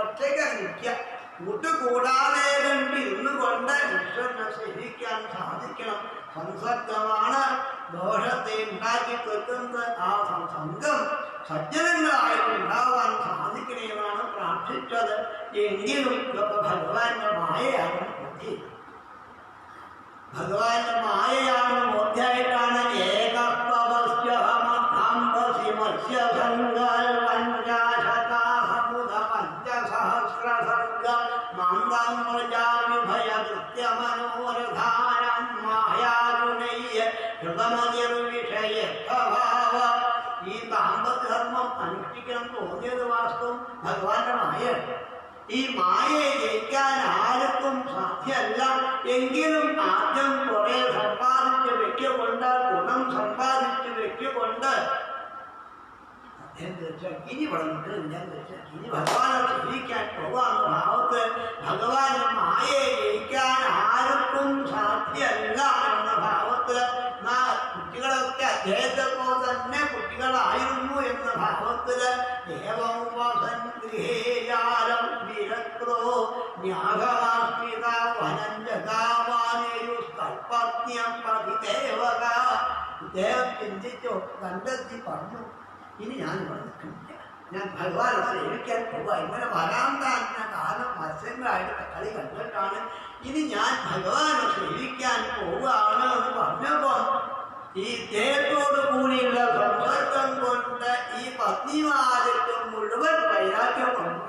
B: ഒറ്റയ്ക്ക് നിൽക്കുക. കൂട്ടുകൂടാതെ കണ്ടിരുന്നു കൊണ്ട് ഈശ്വരനെ സേവിക്കാൻ സാധിക്കണം. സംസർഗമാണ് ദോഷത്തെ ഉണ്ടാക്കി തീർക്കുന്നത്. ആ സംഘം സജ്ജനങ്ങളായിട്ട് ഉണ്ടാവാൻ സാധിക്കണമെന്നാണ് പ്രാർത്ഥിച്ചത്. എങ്കിലും ഇതൊക്കെ ഭഗവാന്റെ മായയാണ് ബുദ്ധി. ഭഗവാന്റെ മായയാണ് ബോധ്യമായിട്ടാണ് ഏകപവസ്യഹമംബസി മത്സ്യസംഗൽ പഞ്ചാശതാഹമുദ പഞ്ചസഹസ്രസർഗ മന്ദം വ്രജാമി ഭയകൃത്യമനോരധാരം മായാരുണയ്യ ഹൃദമതിർവിഷയഭാവ. ഈ ദാമ്പത്യധർമ്മം അനുഷ്ഠിക്കണം തോന്നിയത് വാസ്തവം ഭഗവാന്റെ മായയാണ്. ഈ മായയെ ജയിക്കാൻ ആർക്കും സാധ്യമല്ല. എങ്കിലും ആദ്യം കുറെ സമ്പാദിച്ച് വെക്കുകൊണ്ട് ഗുണം സമ്പാദിച്ച് വെക്കുകൊണ്ട് ഇനി ഇവിടെ നിൽക്കുന്നത് ഞാൻ ഇനി ഭഗവാനെ ജയിക്കാൻ പോവാന്ന് ഭാവത്ത് ഭഗവാൻ മായയെ ജയിക്കാൻ ആർക്കും സാധ്യമല്ല എന്ന ഭാവത്ത് കുട്ടികളൊക്കെ അദ്ദേഹത്തെ പോലെ തന്നെ കുട്ടികളായിരുന്നു എന്ന ഭാവത്തില് ഏവം വസൻ ഗൃഹേജാലം വിരക്തോ ന്യാഗമാസ്മിത വനഞ്ജതാവാനേയു കൽപ്പത്യം പ്രതിദേവക. ഇദ്ദേഹം ചിന്തിച്ചോ കണ്ടെത്തി പറഞ്ഞു ഇനി ഞാൻ ഇവിടെ നിൽക്കുന്നില്ല, ഞാൻ ഭഗവാനെ സേവിക്കാൻ പോവുക. ഇങ്ങനെ വരാൻ തന്നെ കാലം മത്സ്യങ്ങളായിട്ട് കളി കണ്ടിട്ടാണ് ഇനി ഞാൻ ഭഗവാനെ സേവിക്കാൻ പോവുകയാണ് എന്ന് പറഞ്ഞപ്പോൾ ഈ ദേഹത്തോടു കൂടിയുള്ള സംസർഗം കൊണ്ട് ഈ പത്നിമാർക്ക് മുഴുവൻ വൈരാഗ്യം വന്നു.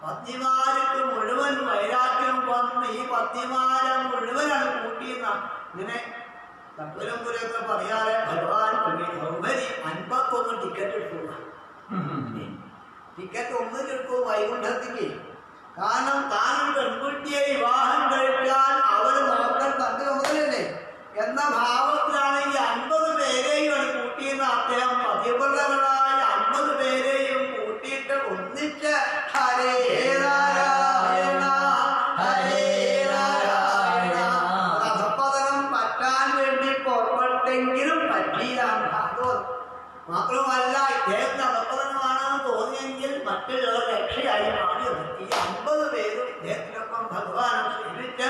B: പത്നിമാർക്ക് മുഴുവൻ വൈരാഗ്യം വന്ന് ഈ പത്നിമാരെ മുഴുവനാണ് കൂട്ടിയെന്ന ഇങ്ങനെ തപ്പലംപുരൊക്കെ പറയാതെ ഭഗവാൻ സൗകര്യം 51 ടിക്കറ്റ് എടുക്കുക. ടിക്കറ്റ് ഒന്നിലെടുക്കും വൈകുണ്ഠത്തേക്ക്. കാരണം താനും പെൺകുട്ടിയെ വിവാഹം കഴിക്കാൻ അവർ നോക്കാൻ തന്റെ മുതലല്ലേ എന്ന ഭാവത്തിലാണ് ഈ 50 പേരെയും കൂട്ടിയെന്ന് അദ്ദേഹം പതിവ്രതകളായ 50 പേരെയും കൂട്ടിയിട്ട് ഒന്നിച്ച് ഹരേ നാരായണ ഹരേ നാരായണ അധപ്പതനം പറ്റാൻ വേണ്ടി പുറപ്പെട്ടെങ്കിലും പറ്റിയില്ല. ഭാഗവത് മാത്രമല്ല ഇദ്ദേഹത്തിന് അധപ്പതനമാണെന്ന് തോന്നിയെങ്കിൽ മറ്റുള്ള രക്ഷയായി മാറി നിർത്തി. 50 പേരും ഇദ്ദേഹത്തിനൊപ്പം ഭഗവാനെ സേവിച്ച്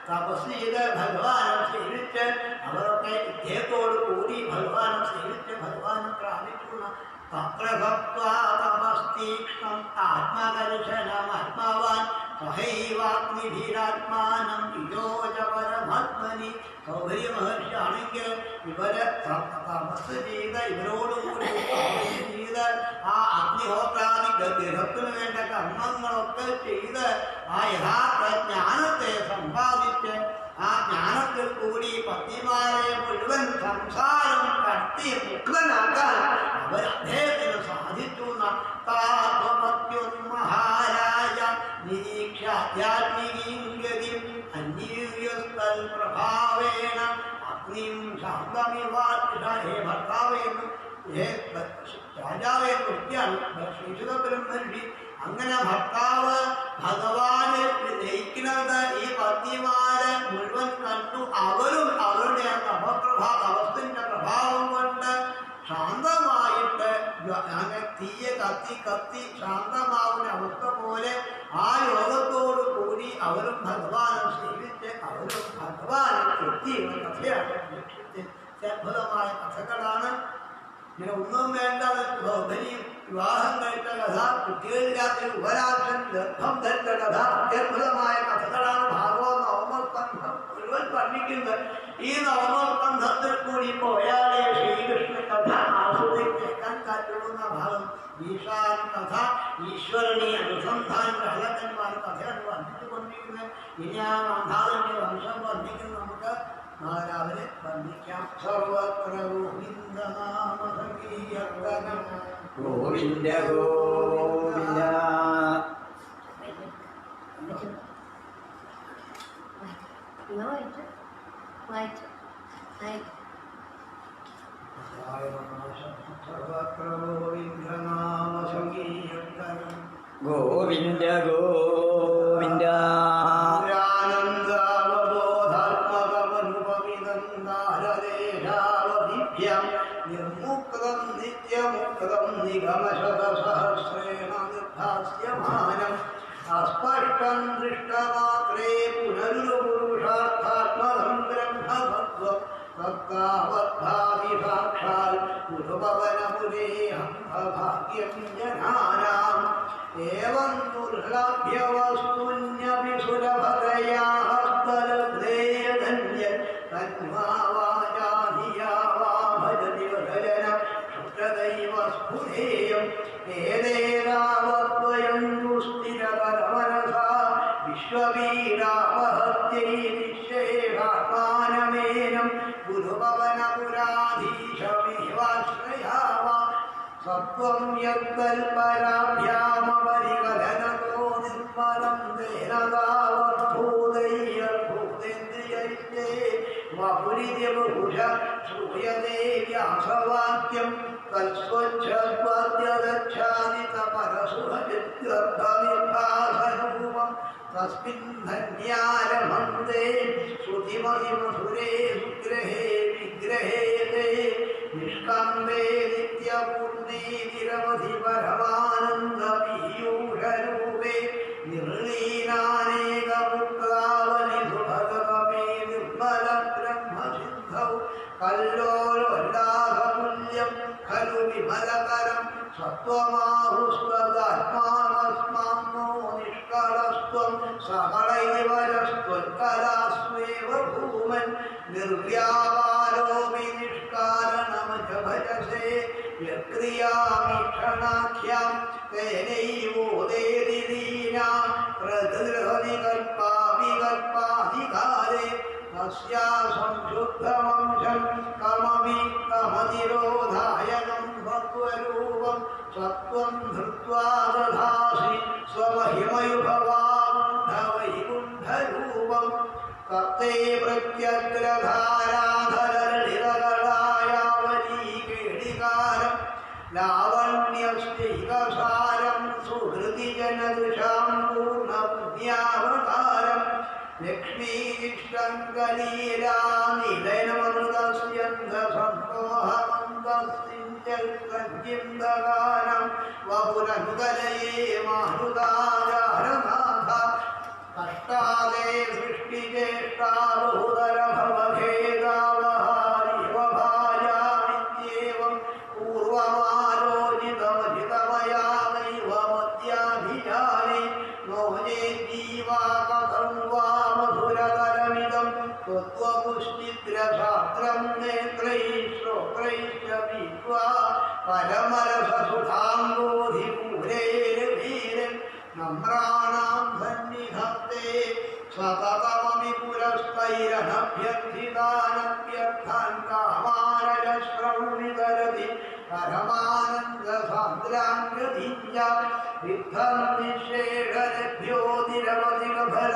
B: തപസ് ചെയ്ത് ഭഗവാനെ സേവിച്ച് അവരൊക്കെ ഇദ്ദേഹത്തോട് കൂടി ഭഗവാനെ സേവിച്ച് ഭഗവാനെ പ്രാപിക്കുന്ന തപ്രഭക്തീക്ഷ്ണം ആത്മദർശനം ആത്മാവാൻ സഹൈവാഗ്നിഭീരാത്മാനം വിജോജപരമാത്മനി. സൗകര്യ മഹർഷി ആണെങ്കിൽ ഇവരെ തപസ് ചെയ്ത് ഇവരോടുകൂടി തപസ് ചെയ്ത് ആ അഗ്നിഹോത്രാദി ഗൃഹത്തിന് വേണ്ട കർമ്മങ്ങളൊക്കെ ചെയ്ത് ആ യഥാർത്ഥ ജ്ഞാനത്തെ സമ്പാദിച്ച് ആ ജ്ഞാനത്തിൽ കൂടി പത്നിമാരെ മുഴുവൻ സംസാരം കടത്തി മുക്തനാക്കാൻ അവർ അദ്ദേഹത്തിന് സാധിച്ചു. മഹാരാജ നിരീക്ഷ ആധ്യാത്മികീം അന്യസ്തൽ പ്രഭാവേണ അഗ്നിം ശാന്തമിവാഹേ ഭർത്താവേന്ന് രാജാവെ കുട്ടിയാണ് ശ്രീശുദ്ധബ്രഹ്മർഷി. അങ്ങനെ ഭർത്താവ് ഭഗവാനെ ജയിക്കുന്നത് ഈ പത്നിമാരെ മുഴുവൻ കണ്ടു. അവരും അവരുടെ തപസ്സിന്റെ പ്രഭാവം കൊണ്ട് ശാന്തമായിട്ട് അങ്ങനെ തീയെ കത്തി കത്തി ശാന്തമാവുന്ന അവസ്ഥ പോലെ ആ യോഗത്തോടു കൂടി അവരും ഭഗവാനെ സേവിച്ച് അവരും ഭഗവാനെ എത്തി എന്ന കഥയാണ്. അത്ഭുതമായ കഥകളാണ്. ഇങ്ങനെ ഒന്നും വേണ്ട സൗകര്യം വിവാഹം കഴിച്ച കഥ, കുട്ടികളില്ലാത്ത ഉപരാശൻ ഗർഭം ധരിച്ച കഥ, അത്യത്ഭുതമായ കഥകളാണ് ഭാഗവത നവമസ്കന്ധം മുഴുവൻ വർണ്ണിക്കുന്നത്. ഈ നവമസ്കന്ധത്തിൽ കൂടി പോയാലേ ശ്രീകൃഷ്ണ കഥ ആസ്വദിക്കാൻ കാറ്റുന്ന ഭാഗം. ഈശാൻ കഥ ഈശ്വരനെ അനുസന്ധാന രാജാക്കന്മാർ കഥയാണ് വർണ്ണിച്ചുകൊണ്ടിരിക്കുന്നത്. ഇനി ആ മാധാവിന്റെ വംശം വർണ്ണിക്കുന്നത് നമുക്ക് നാളെ രാവിലെ വർണ്ണിക്കാം. സർവത്ര ഗോവിന്ദനാമ സംകീർത്തനം
A: ഗോവിന്ദ ഗോവിന്ദ.
B: സർവത്ര ഗോവിന്ദനാമ സംകീർത്തനം
A: ഗോവിന്ദ ഗോവിന്ദ.
B: നിർമുക്തം നിത്യമുക്തം നിഗമശതസഹസ്രേണ നിർഭാസ്യമാനം അസ്പഷ്ടം ദൃഷ്ടമാത്രേ പുനരുപുരുഷാർത്ഥാത്മകം ബ്രഹ്മഭദ്വം തത്താവദ്ഭാവി സാക്ഷാൽ പുരുപവനപുരേഹം ഭാഗ്യം ജനാനാം. ഏവം ദുർലഭ്യവസ്തുന്യപി സുലഭതയാ ഹസ്തലബ്ധേയധന്യൻ തന്മാവാചാധിയാ വാ ഭജതി വദനം ശുദ്ധദൈവ സ്ഫുരേയം. ഏതേതാവദ്വയം ദുസ്ഥിരപരമനസാ വിശ്വവീരാവഹത്യൈ നിശ്ചേഹാത്മാനമേനം ഗുരുപവനപുരാധീശമേവാശ്രയാവാ. സത്വം യൽപരാഭ്യാമപരികലനതോ നിർമ്മലം തേനതാവദ്ഭൂതൈർഭൂതേന്ദ്രിയൈ വപുരിദ്യബഹുശ ശ്രൂയതേ വ്യാസവാക്യം തത്സ്വച്ഛ സുഹൃദ്ഗർഭനിർഭാസരൂപം തസ്മിൻ ധന്യാരമന്ദേ ശ്രുതിമതിമധുരേ സുഗ്രഹേ വിഗ്രഹേ നിഷ്കമ്പേ നിത്യപൂർണേ നിരവധി പരമാനന്ദപീയൂഷരൂപേ നിർലീനാനേകമുക്താവനി സുഭഗമേ നിർമ്മല ബ്രഹ്മസിദ്ധൗ കല്ലോലോല്ലാസമുല്യം ഖലു വിമലകരം സത്വമാഹുസ്വദാത്മാനസ്മാന്നോ നിഷ്കളസ്ത്വം സകളൈവരസ്ത്വൽക്കലാസ്വേവ ഭൂമൻ നിർവ്യാപാരോപി നിഷ്കാരണമജ ഭജസേ യക്രിയാമീക്ഷണാഖ്യാം തേനൈവോദേതിരീനാം പ്രകൃതികൽപ്പാവികൽപ്പാധികാരേ തസ്യാ സംശുദ്ധവംശം കമപി കമനിരോധായകം ഭക്വരൂപം സത്വം ധൃത്വാ ദധാസി സ്വമഹിമയുഭവാന്ധവൈകുണ്ഠരൂപം തത്തേ പ്രത്യഗ്രധാരാധരളിതകളായാവലീകേളികാരം ലാവണ്യസ്തൈകസാരം സുഹൃതിജനദൃശാം പൂർണ്ണപുണ്യാവതാരം ലക്ഷ്മീഷ്ടങ്കലീലാനിലയമൃതസ്യന്ധസന്തോഹമന്ദസ്തിഞ്ചൽകൃന്ദകാരം വപുരനുകലയേ മാരുതാചാരനാഥ കഷ്ടാദേ സൃഷ്ടിചേഷ്ടാ ബഹുതരഭവഭേദാവഹാരിവഭാജാമിത്യേവം പൂർവമാലോചിതമജിതമയാ നൈവമദ്യാഭിജാനെ നോജേ ജീവാ കഥം വാ മധുരതരമിദം त्वत्वपुष्टिद्रशास्त्रं नेत्रैः श्रोत्रैश्च पीत्वा परमरससुधाङ्गोधिपूरेर्वीरन् नम्राणां सन्निधत्ते सततमपि पुरस्तैरनभ्यर्थितानभ्यर्थान् कामानजस्रं वितरति परमानन्दसान्द्राङ्गधिञ्च विद्धं निःशेषरभ्यो निरवधिकफल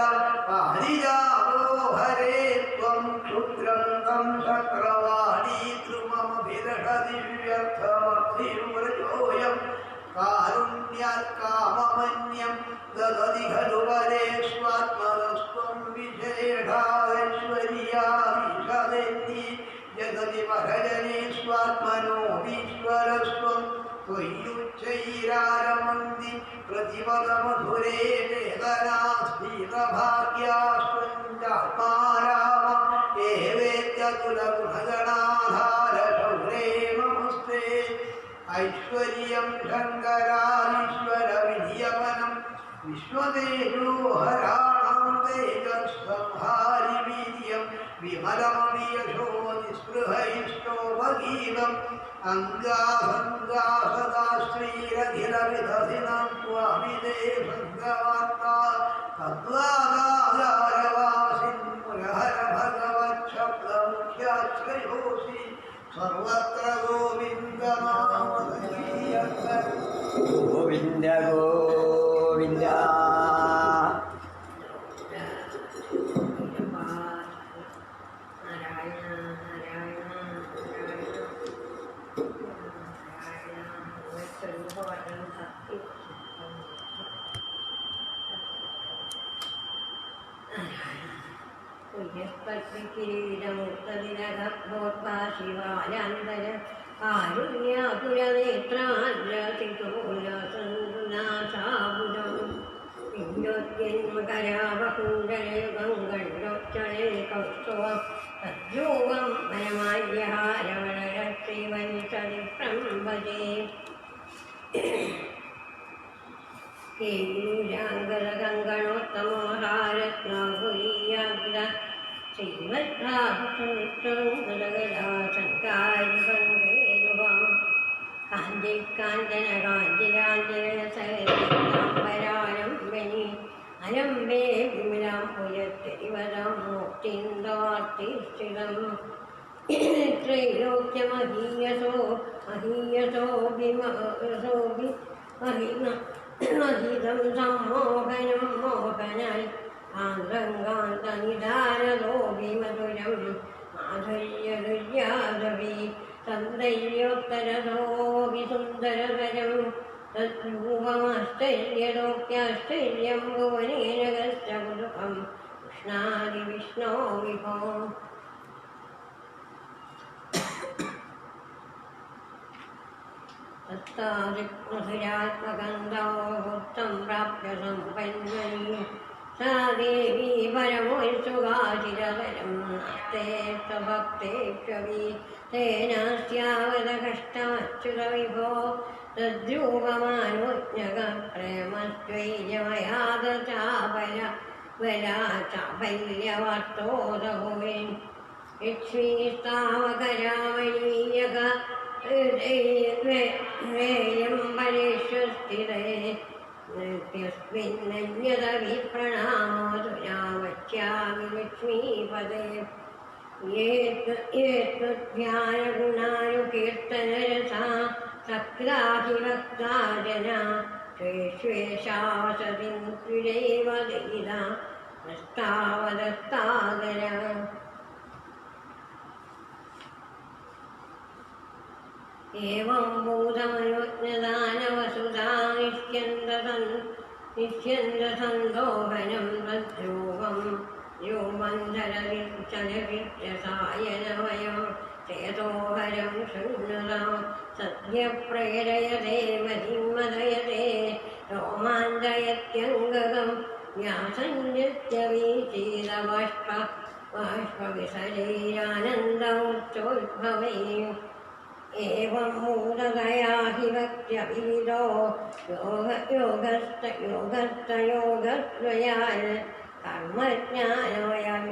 B: पारिजातो हरे त्वं क्षुद्रं तं चक्रवाणी ध्रुवमभिदषति व्यर्थमर्थिव्रजोऽयं कारुण्यात् काममन्यं ददति खलु परेष्वात्मनस्त्वं विशेषादैश्वर्यादिशदेति जगति परजनेष्वात्मनोऽपीश्वरस्त्वं त्वय्युच्चैरारमन्ति प्रतिपदमधुरे वेदनास्फीतभाग्यास्त्वञ्चात्माराम एवेत्यतुलगुणगणाधार शौरे नमस्ते ऐश्वर्यं शङ्कराधीश्वरविधियमनं विश्वतेजोहराणां तेजस्संहारिवीर्यं विमलमपि यशो निःस्पृहैष्टोपगीतम् अङ्गासङ्गासदा श्रीरधिरविधसिनं त्वामिदे सङ्गवार्ता तद्वादाधारवासिन् मुरहर भगवच्छब्दमुख्याश्रयोऽसि सर्वत्र गोविन्दनामधीयन्तम्
A: गोविन्द गोविन्द
C: ശിവാനന്ദര കാരുണ്യാപുരനേത്രാദ്രസിതോല്ലാസന്തുനാശാപുരം പിഞ്ചോത്യന്മകരാവകുണ്ടലയുഗം കണ്ടൊച്ചളേ കൗസ്തവം തദ്രൂപം വനമാല്യഹാരവണരശ്രീവനിസരിപ്രം ഭജേ കേയൂരാംഗലകങ്കണോത്തമോഹാരത്നാകുലീയാഗ്ര ശ്രീമദ്ധാസുതൃഷ്ടംഗലഗലാശങ്കാരിപങ്കേരുവാം കാഞ്ചിക്കാഞ്ചനകാഞ്ചിരാഞ്ജലസഹസ്രാംബരാലംബനി അലംബേ വിമലാം പുയത്തെരിവരം മുക്തിന്ദാർത്തിസ്ഥിരം ത്രൈലോക്യമഹീയസോ അഹീയസോ അഹിതം സമ്മോഹനം മോഹനായി ആന്ത്രങ്കാന്തനിധാരതോഭിമധുരം മാധുര്യദുര്യാദവി സന്ദര്യോത്തരതോഭിസുന്ദരതരം तद्रूपमाश्चर्यलोक्याश्चर्यं भुवनेन गच्छपुरुषं कृष्णादिविष्णो विभो तत्तादिमधुरात्मगन्धोत्तं प्राप्य सम्पन्नयि सा देवी परमोत्सुकाचिरतरं नास्ते स्वभक्तेष्वपि तेनास्यावदकष्टमच्युतविभो तद्रूपमानोज्ञकप्रेमस्त्वय्यमया दचापला चापल्यवर्तोदभुवे लक्ष्मीस्तावकरामणीयक वेयं परेष्वस्थिरे नृत्यस्मिन्नन्यदभिप्रणामोऽधुना वक्ष्यामि लक्ष्मीपदे ये ध्यानगुणानुकीर्तनरसा सक्ताभिभक्ता जना स्वेषा वसतिं त्रिजैव दयिता नस्तावदत्तादरा एवं भूतमयोज्ञदानवसुधा निष्यन्दसन्दोहनं तद्रूपं योमन्धरविचलविद्यसायनवयं चेतोहरं शृण्वतां सद्यप्रेरयते मतिमदयते रोमाञ्चयत्यङ्गकं व्यासञ्जत्यवीचीरबाष्पविसरैरानन्दमुच्चोद्भवै एवं मूलतया हि भक्त्यभीतो योगस्तयोगद्वयाय कर्मज्ञानमयं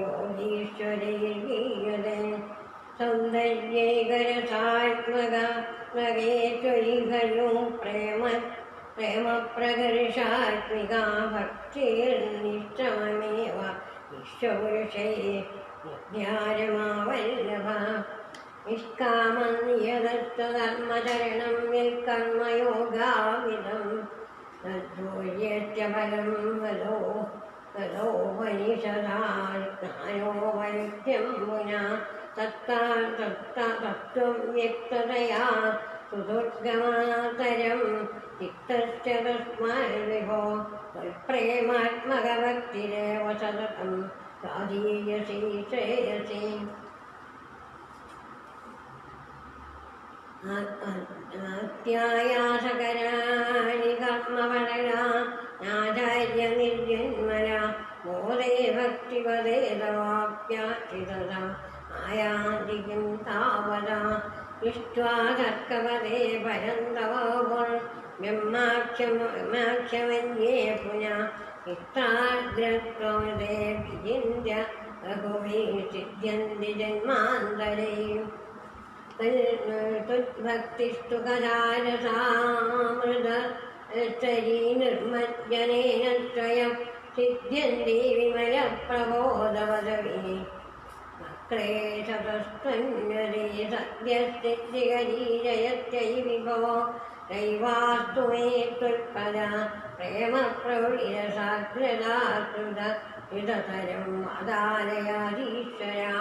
C: योगीश्वरैर्गीयते सौन्दर्यैकरसात्मगे त्वयि प्रेमप्रकर्षात्मिका भक्तिर्निश्चममेव विश्वपुरुषैः ध्यानमावल्लभा निष्कामं यदर्थधर्मचरणं यत्कर्मयोगाविदं तद्धूर्यस्य फलं वदो वनिषदा ज्ञानो वैद्यं मुना तत्त्वं व्यक्ततया सुदुर्गमातरं चित्तस्य तस्माद्विभो त्वत्प्रेमात्मकभक्तिरेव सततं साधीयसी श्रेयसी अत्यायासकराणि कर्मफलगा नाचार्यनिर्जन्मला मोदे भक्तिपदे तवाप्याचितदा आयान्ति किं तावदा दृष्ट्वा तर्कपदे परन्तवोर्ब्रह्माख्यमन्ये पुनः चित्ताग्रत्वमदे विचिन्त्य रघुभिः सिद्ध्यन्ति जन्मान्तरे तद्भक्तिस्तु कदारसामृतस्तरी निर्मज्जनेन स्वयं सिद्ध्यन्ति विमलप्रबोधवदविः वक्रे सतस्त्वन्यदे सद्यस्थितिगरीजयत्यै विभो दैवास्तु मे त्वत्पदा प्रेमप्रवृतिरसाग्रदाकृत विदतरं वादालयाधीश्वरा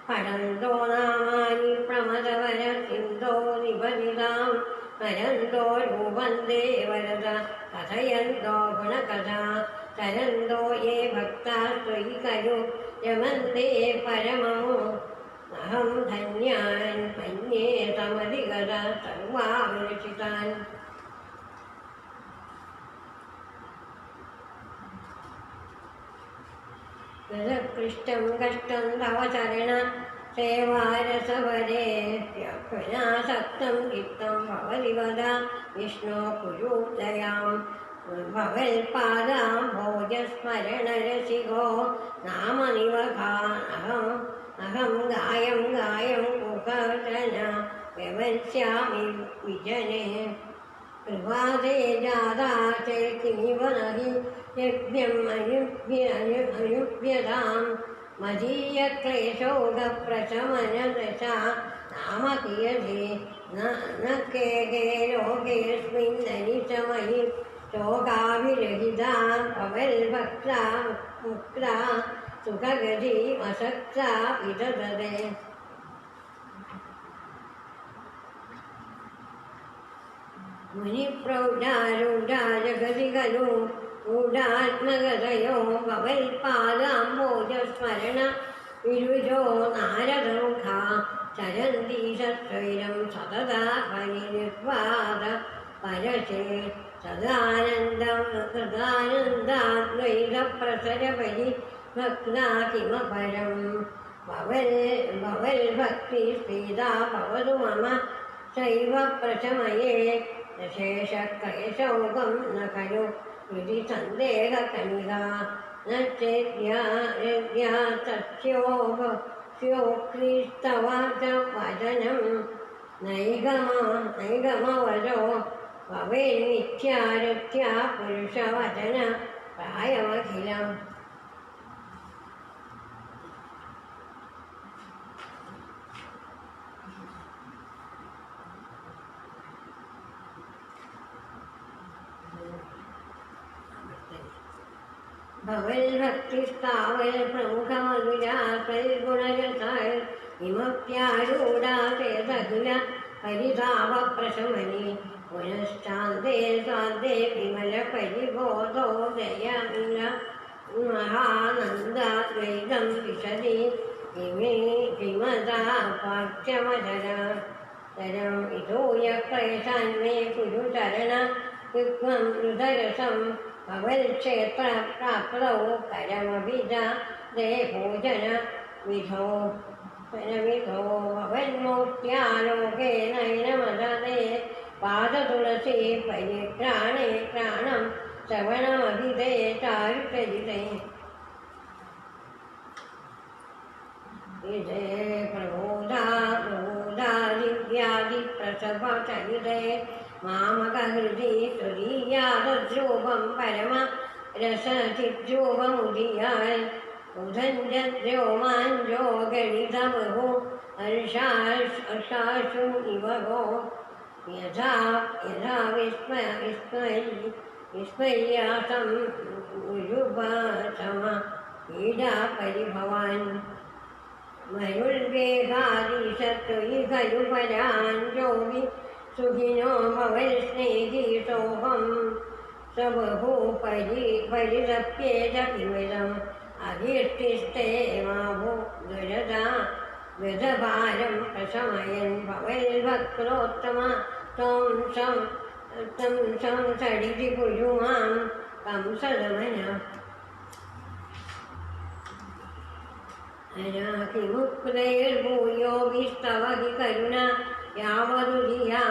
C: पठन्तो नामानि प्रमदवर सिन्धो निबदितां स्मरन्तो रूपन्ते वरदा कथयन्तो गुणकथा तरन्तो ये भक्ताः त्वयि खलु रमन्ते परममो अहं धन्यान् मन्ये समधिगता सर्वाविरचितान् कृष्टं कष्टं तव चरण सेवारसवरे पुनासक्तं चित्तं भवति वदा विष्णो कुरु दयां भवत्पादां भोजस्मरणरसिको नामनिवखानहं गायं कुकर्तन व्यवस्यामि विजने कृपादे जाता चैकिमिव नहि यज्ञम् अयुभ्यतां मदीयक्लेशोगप्रशमनदशा नाम कियते न के लोकेऽस्मिन् दनिशमहि ശോകാഭിരഹിത പവൽഭക്ത മുക്ത സുഖഗതി അസക്ത വിദധതേ. മുനിപ്രൗഢാരൂഢാ ജഗതി ഖലു ഗൂഢാത്മകതയോ ഭവൽപാദാംബോജസ്മരണ വിരുജോ നാരദമുഖാ ചരന്തി സത്വൈരം സതതാ പരിനിർവാദ പരശേ സദാനന്ദം സദാനന്ദാദ്വൈതപ്രസരപരി ഭക്താ കിമപരം ഭവൽഭക്തി സ്ഫീതാ ഭവതു മമ ശൈവ പ്രശമയേ ശേഷക്ലേശൗകം ന ഖലു ഹൃദി സന്ദേഹകണിക ന ചേദ്യാ തസ്യോക്രീസ്തവ ച വചനം നൈഗമവരോ ഭവേന്മിഥ്യാരഥ്യാ പുരുഷവചന പ്രായമഖിലം. ഭവൽഭക്തിസ്ഥാവൽ പ്രമുഖമധുരാസൽഗുണരസാൽ വിമപ്യാരൂഢാസേതഖില പരിതാപപ്രശമനി പുനശ്ചാന്തേ സാന്തേ വിമല പരിബോധോ ദയാമില മഹാനന്ദാദ്വൈതം വിശദി കിമതാ പാഠ്യമചരം ഇതൂയ ക്ലേശാന്മേ കുരുചരണ യുഗ്മം ഹൃദരസം ഭവൽക്ഷേത്ര പ്രാപ്തൗ കരമഭിജാതേ ഭോജന വിധോ ഭവന്മൂർത്യാലോകേ നയനമദേ പാദതുളസീ പരിഘ്രാണേ ഘ്രാണം ശ്രവണമഭിധേ ചാരുചരിതേ. ഇതേ പ്രബോധാദിവ്യാധിപ്രസവചരിതേ മാമകഹൃദി തുരീയാതദ്രൂപം പരമ രസചിദ്രൂപമുദിയാൽ ഉദഞ്ജദ്രോമാഞ്ജോ ഗണിതബഹു ഹർഷാശു ഇവഹോ യഥാ വിസ്മര്യാസം ഗുരുഭാസമ പീഡാ പരിഭവാൻ മരുൾവേഗാദീശത്വയി ഖലു പരാഞ്ജോവി സുഖിനോ ഭവൽ സ്നേഹിതോഹം സബഹു പരിതപ്യേത കിമിതം അഭീഷ്ടിഷ്ടേ മാഭോ ദുരദാ ഗതഭാരം പ്രശമയൻ ഭവൽ ഭക്തോത്തമ ത്വം സംസടിതി കുരുമാം കംസദമന. അനാകിമുക്തൈർഭൂയോ വിസ്തവ ഹി കരുണ യാവതുരിയാ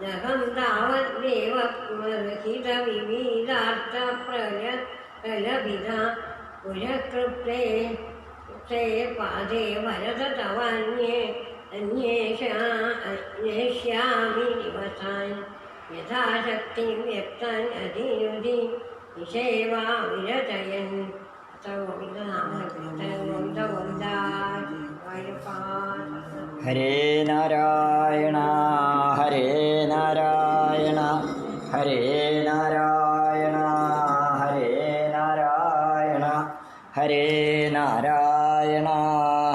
C: നഹം താവദ്ദേവ മർഹിത വിവിധാർത്ഥ പ്രലഭിത പുരകൃപ്തേ പാദേ വരദ തവാന്യേഷ്യാമി ദിവസാൻ യഥാശക്തി വ്യക്താൻ അധിനുതി നിഷേവാ വിരചയൻ.
A: ഹരേ നാരായണ ഹരേ നാരായണ ഹരേ നാരായണ ഹരേ നാരായണ ഹരേ നാരായണ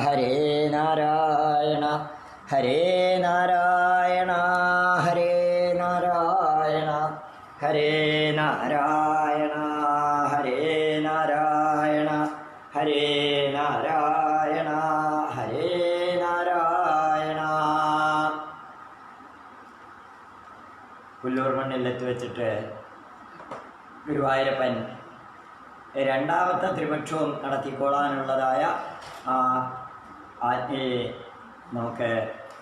A: ഹരേ നാരായണ ഹരേ നാരായണ ഹരേ നാരായണ ഹരേ നാരായണ ഹരേ നാരായണ ഹരേ നാരായണ ഹരേ നാരായണ. പുല്ലൂർ മണ്ണിലെത്തി വെച്ചിട്ട് ഗുരുവായൂരപ്പൻ രണ്ടാമത്തെ ത്രിപക്ഷവും നടത്തിക്കൊള്ളാനുള്ളതായ ആ ആജ്ഞയെ നമുക്ക്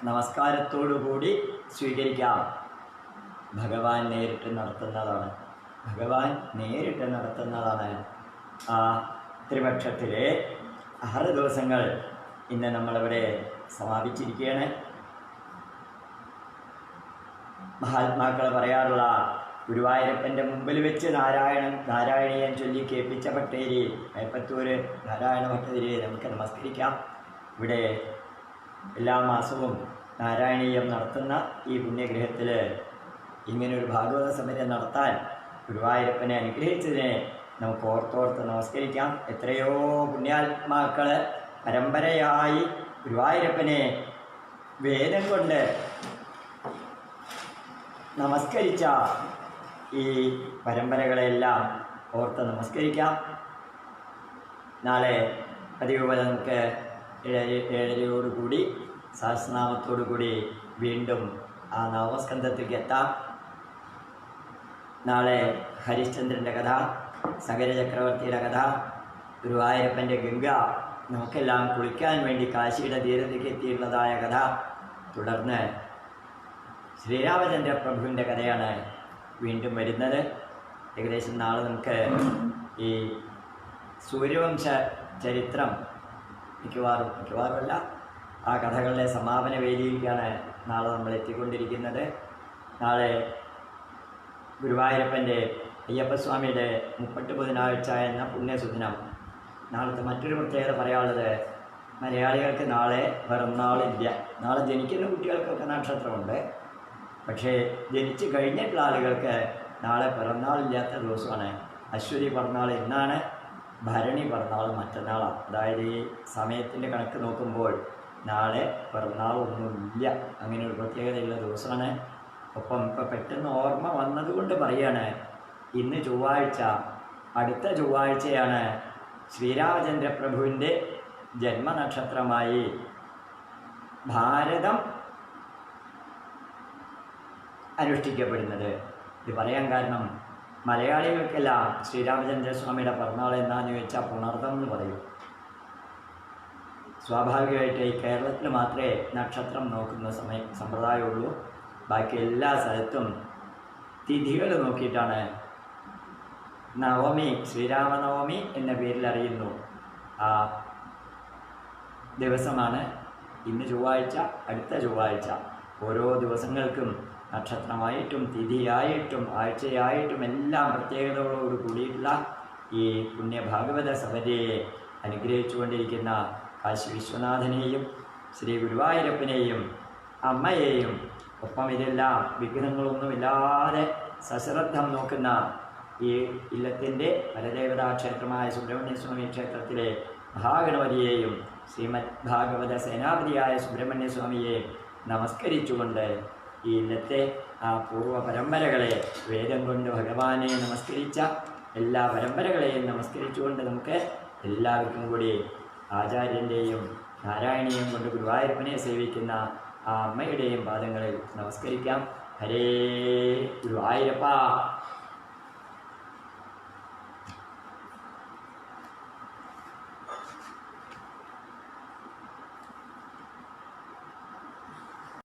A: നമസ്കാരത്തോടുകൂടി സ്വീകരിക്കാം. ഭഗവാൻ നേരിട്ട് നടത്തുന്നതാണ്. ഭഗവാൻ നേരിട്ട് നടത്തുന്നതാണ് ആ ത്രിപക്ഷത്തിലെ 6 ദിവസങ്ങൾ ഇന്ന് നമ്മളിവിടെ സമാപിച്ചിരിക്കുകയാണ്. മഹാത്മാക്കൾ പറയാറുള്ള ഗുരുവായൂരപ്പൻ്റെ മുമ്പിൽ വെച്ച് നാരായണീയം ചൊല്ലി കേൾപ്പിച്ച ഭട്ടേരി മേപ്പത്തൂര് നാരായണ ഭട്ടതിരെ നമുക്ക് നമസ്കരിക്കാം. ഇവിടെ എല്ലാ മാസവും നാരായണീയം നടത്തുന്ന ഈ പുണ്യഗ്രഹത്തിൽ ഇങ്ങനൊരു ഭാഗവത സമരം നടത്താൻ ഗുരുവായൂരപ്പനെ അനുഗ്രഹിച്ചതിനെ നമുക്ക് ഓർത്തോർത്ത് നമസ്കരിക്കാം. എത്രയോ പുണ്യാത്മാക്കൾ പരമ്പരയായി ഗുരുവായൂരപ്പനെ വേദം കൊണ്ട് നമസ്കരിച്ച ഈ പരമ്പരകളെല്ലാം ഓർത്ത് നമസ്കരിക്കാം. നാളെ പതിവ് പോലെ നമുക്ക് 7:30 സഹസ്രനാമത്തോടുകൂടി വീണ്ടും ആ നവസ്കന്ധത്തിലേക്ക് എത്താം. നാളെ ഹരിശ്ചന്ദ്രൻ്റെ കഥ, സഗര ചക്രവർത്തിയുടെ കഥ, ഗുരുവായൂരപ്പൻ്റെ ഗംഗ, നമുക്കെല്ലാം കുളിക്കാൻ വേണ്ടി കാശിയുടെ തീരത്തേക്ക് എത്തിയിട്ടുള്ളതായ കഥ, തുടർന്ന് ശ്രീരാമചന്ദ്ര പ്രഭുവിൻ്റെ കഥയാണ് വീണ്ടും വരുന്നത്. ഏകദേശം നാളെ നമുക്ക് ഈ സൂര്യവംശ ചരിത്രം മിക്കവാറുമല്ല ആ കഥകളുടെ സമാപന വേദിയിലേക്കാണ് നാളെ നമ്മൾ എത്തിക്കൊണ്ടിരിക്കുന്നത്. നാളെ ഗുരുവായൂരപ്പൻ്റെ അയ്യപ്പസ്വാമിയുടെ 30 ബുധനാഴ്ച എന്ന പുണ്യസുദിനം. നാളത്തെ മറ്റൊരു പ്രത്യേകത പറയാനുള്ളത്, മലയാളികൾക്ക് നാളെ പിറന്നാളില്ല. നാളെ ജനിക്കുന്ന കുട്ടികൾക്കൊക്കെ നക്ഷത്രമുണ്ട്, പക്ഷേ ജനിച്ചു കഴിഞ്ഞിട്ടുള്ള ആളുകൾക്ക് നാളെ പിറന്നാളില്ലാത്ത ദിവസമാണ്. അശ്വതി പിറന്നാൾ ഇന്നാണ്, ഭരണി പിറന്നാൾ മറ്റന്നാളാണ്. അതായത് ഈ സമയത്തിൻ്റെ കണക്ക് നോക്കുമ്പോൾ നാളെ പിറന്നാളൊന്നുമില്ല. അങ്ങനെ ഒരു പ്രത്യേകതയുള്ള ദിവസമാണ്. ഒപ്പം ഇപ്പോൾ പെട്ടെന്ന് ഓർമ്മ വന്നതുകൊണ്ട് പറയാണ്, ഇന്ന് ചൊവ്വാഴ്ച, അടുത്ത ചൊവ്വാഴ്ചയാണ് ശ്രീരാമചന്ദ്ര പ്രഭുവിൻ്റെ ജന്മനക്ഷത്രമായി ഭാരതം അനുഷ്ഠിക്കപ്പെടുന്നത്. ഇത് പറയാൻ കാരണം, മലയാളികൾക്കെല്ലാം ശ്രീരാമചന്ദ്രസ്വാമിയുടെ പിറന്നാൾ എന്താണെന്ന് ചോദിച്ചാൽ പുണർതം എന്ന് പറയും. സ്വാഭാവികമായിട്ട് ഈ കേരളത്തിൽ മാത്രമേ നക്ഷത്രം നോക്കുന്ന സമ്പ്രദായമുള്ളൂ. ബാക്കി എല്ലാ സ്ഥലത്തും തിഥികൾ നോക്കിയിട്ടാണ്. നവമി, ശ്രീരാമനവമി എന്ന പേരിൽ അറിയുന്നു. ആ ദിവസമാണ് ഇന്ന് ചൊവ്വാഴ്ച, അടുത്ത ചൊവ്വാഴ്ച. ഓരോ ദിവസങ്ങൾക്കും നക്ഷത്രമായിട്ടും തിഥിയായിട്ടും ആഴ്ചയായിട്ടും എല്ലാം പ്രത്യേകതകളോട് കൂടിയിട്ടുള്ള ഈ പുണ്യഭാഗവത സഭയെ അനുഗ്രഹിച്ചുകൊണ്ടിരിക്കുന്ന കാശി വിശ്വനാഥനെയും ശ്രീ ഗുരുവായൂരപ്പനെയും അമ്മയെയും, ഒപ്പം ഇതെല്ലാം വിഘ്നങ്ങളൊന്നുമില്ലാതെ സശ്രദ്ധം നോക്കുന്ന ഈ ഇല്ലത്തിൻ്റെ പരദേവതാക്ഷേത്രമായ സുബ്രഹ്മണ്യസ്വാമി ക്ഷേത്രത്തിലെ മഹാഗണപതിയെയും ശ്രീമദ് ഭാഗവത സേനാപതിയായ സുബ്രഹ്മണ്യസ്വാമിയെ നമസ്കരിച്ചുകൊണ്ട് ഈ ഇല്ലത്തെ ആ പൂർവ്വ പരമ്പരകളെ, വേദം കൊണ്ട് ഭഗവാനെ നമസ്കരിച്ച എല്ലാ പരമ്പരകളെയും നമസ്കരിച്ചുകൊണ്ട് നമുക്ക് എല്ലാവർക്കും കൂടി ആചാര്യൻ്റെയും നാരായണീയം കൊണ്ട് ഗുരുവായൂരപ്പനെ സേവിക്കുന്ന ആ അമ്മയുടെയും പാദങ്ങളിൽ നമസ്കരിക്കാം. ഹരേ ഗുരുവായൂരപ്പ.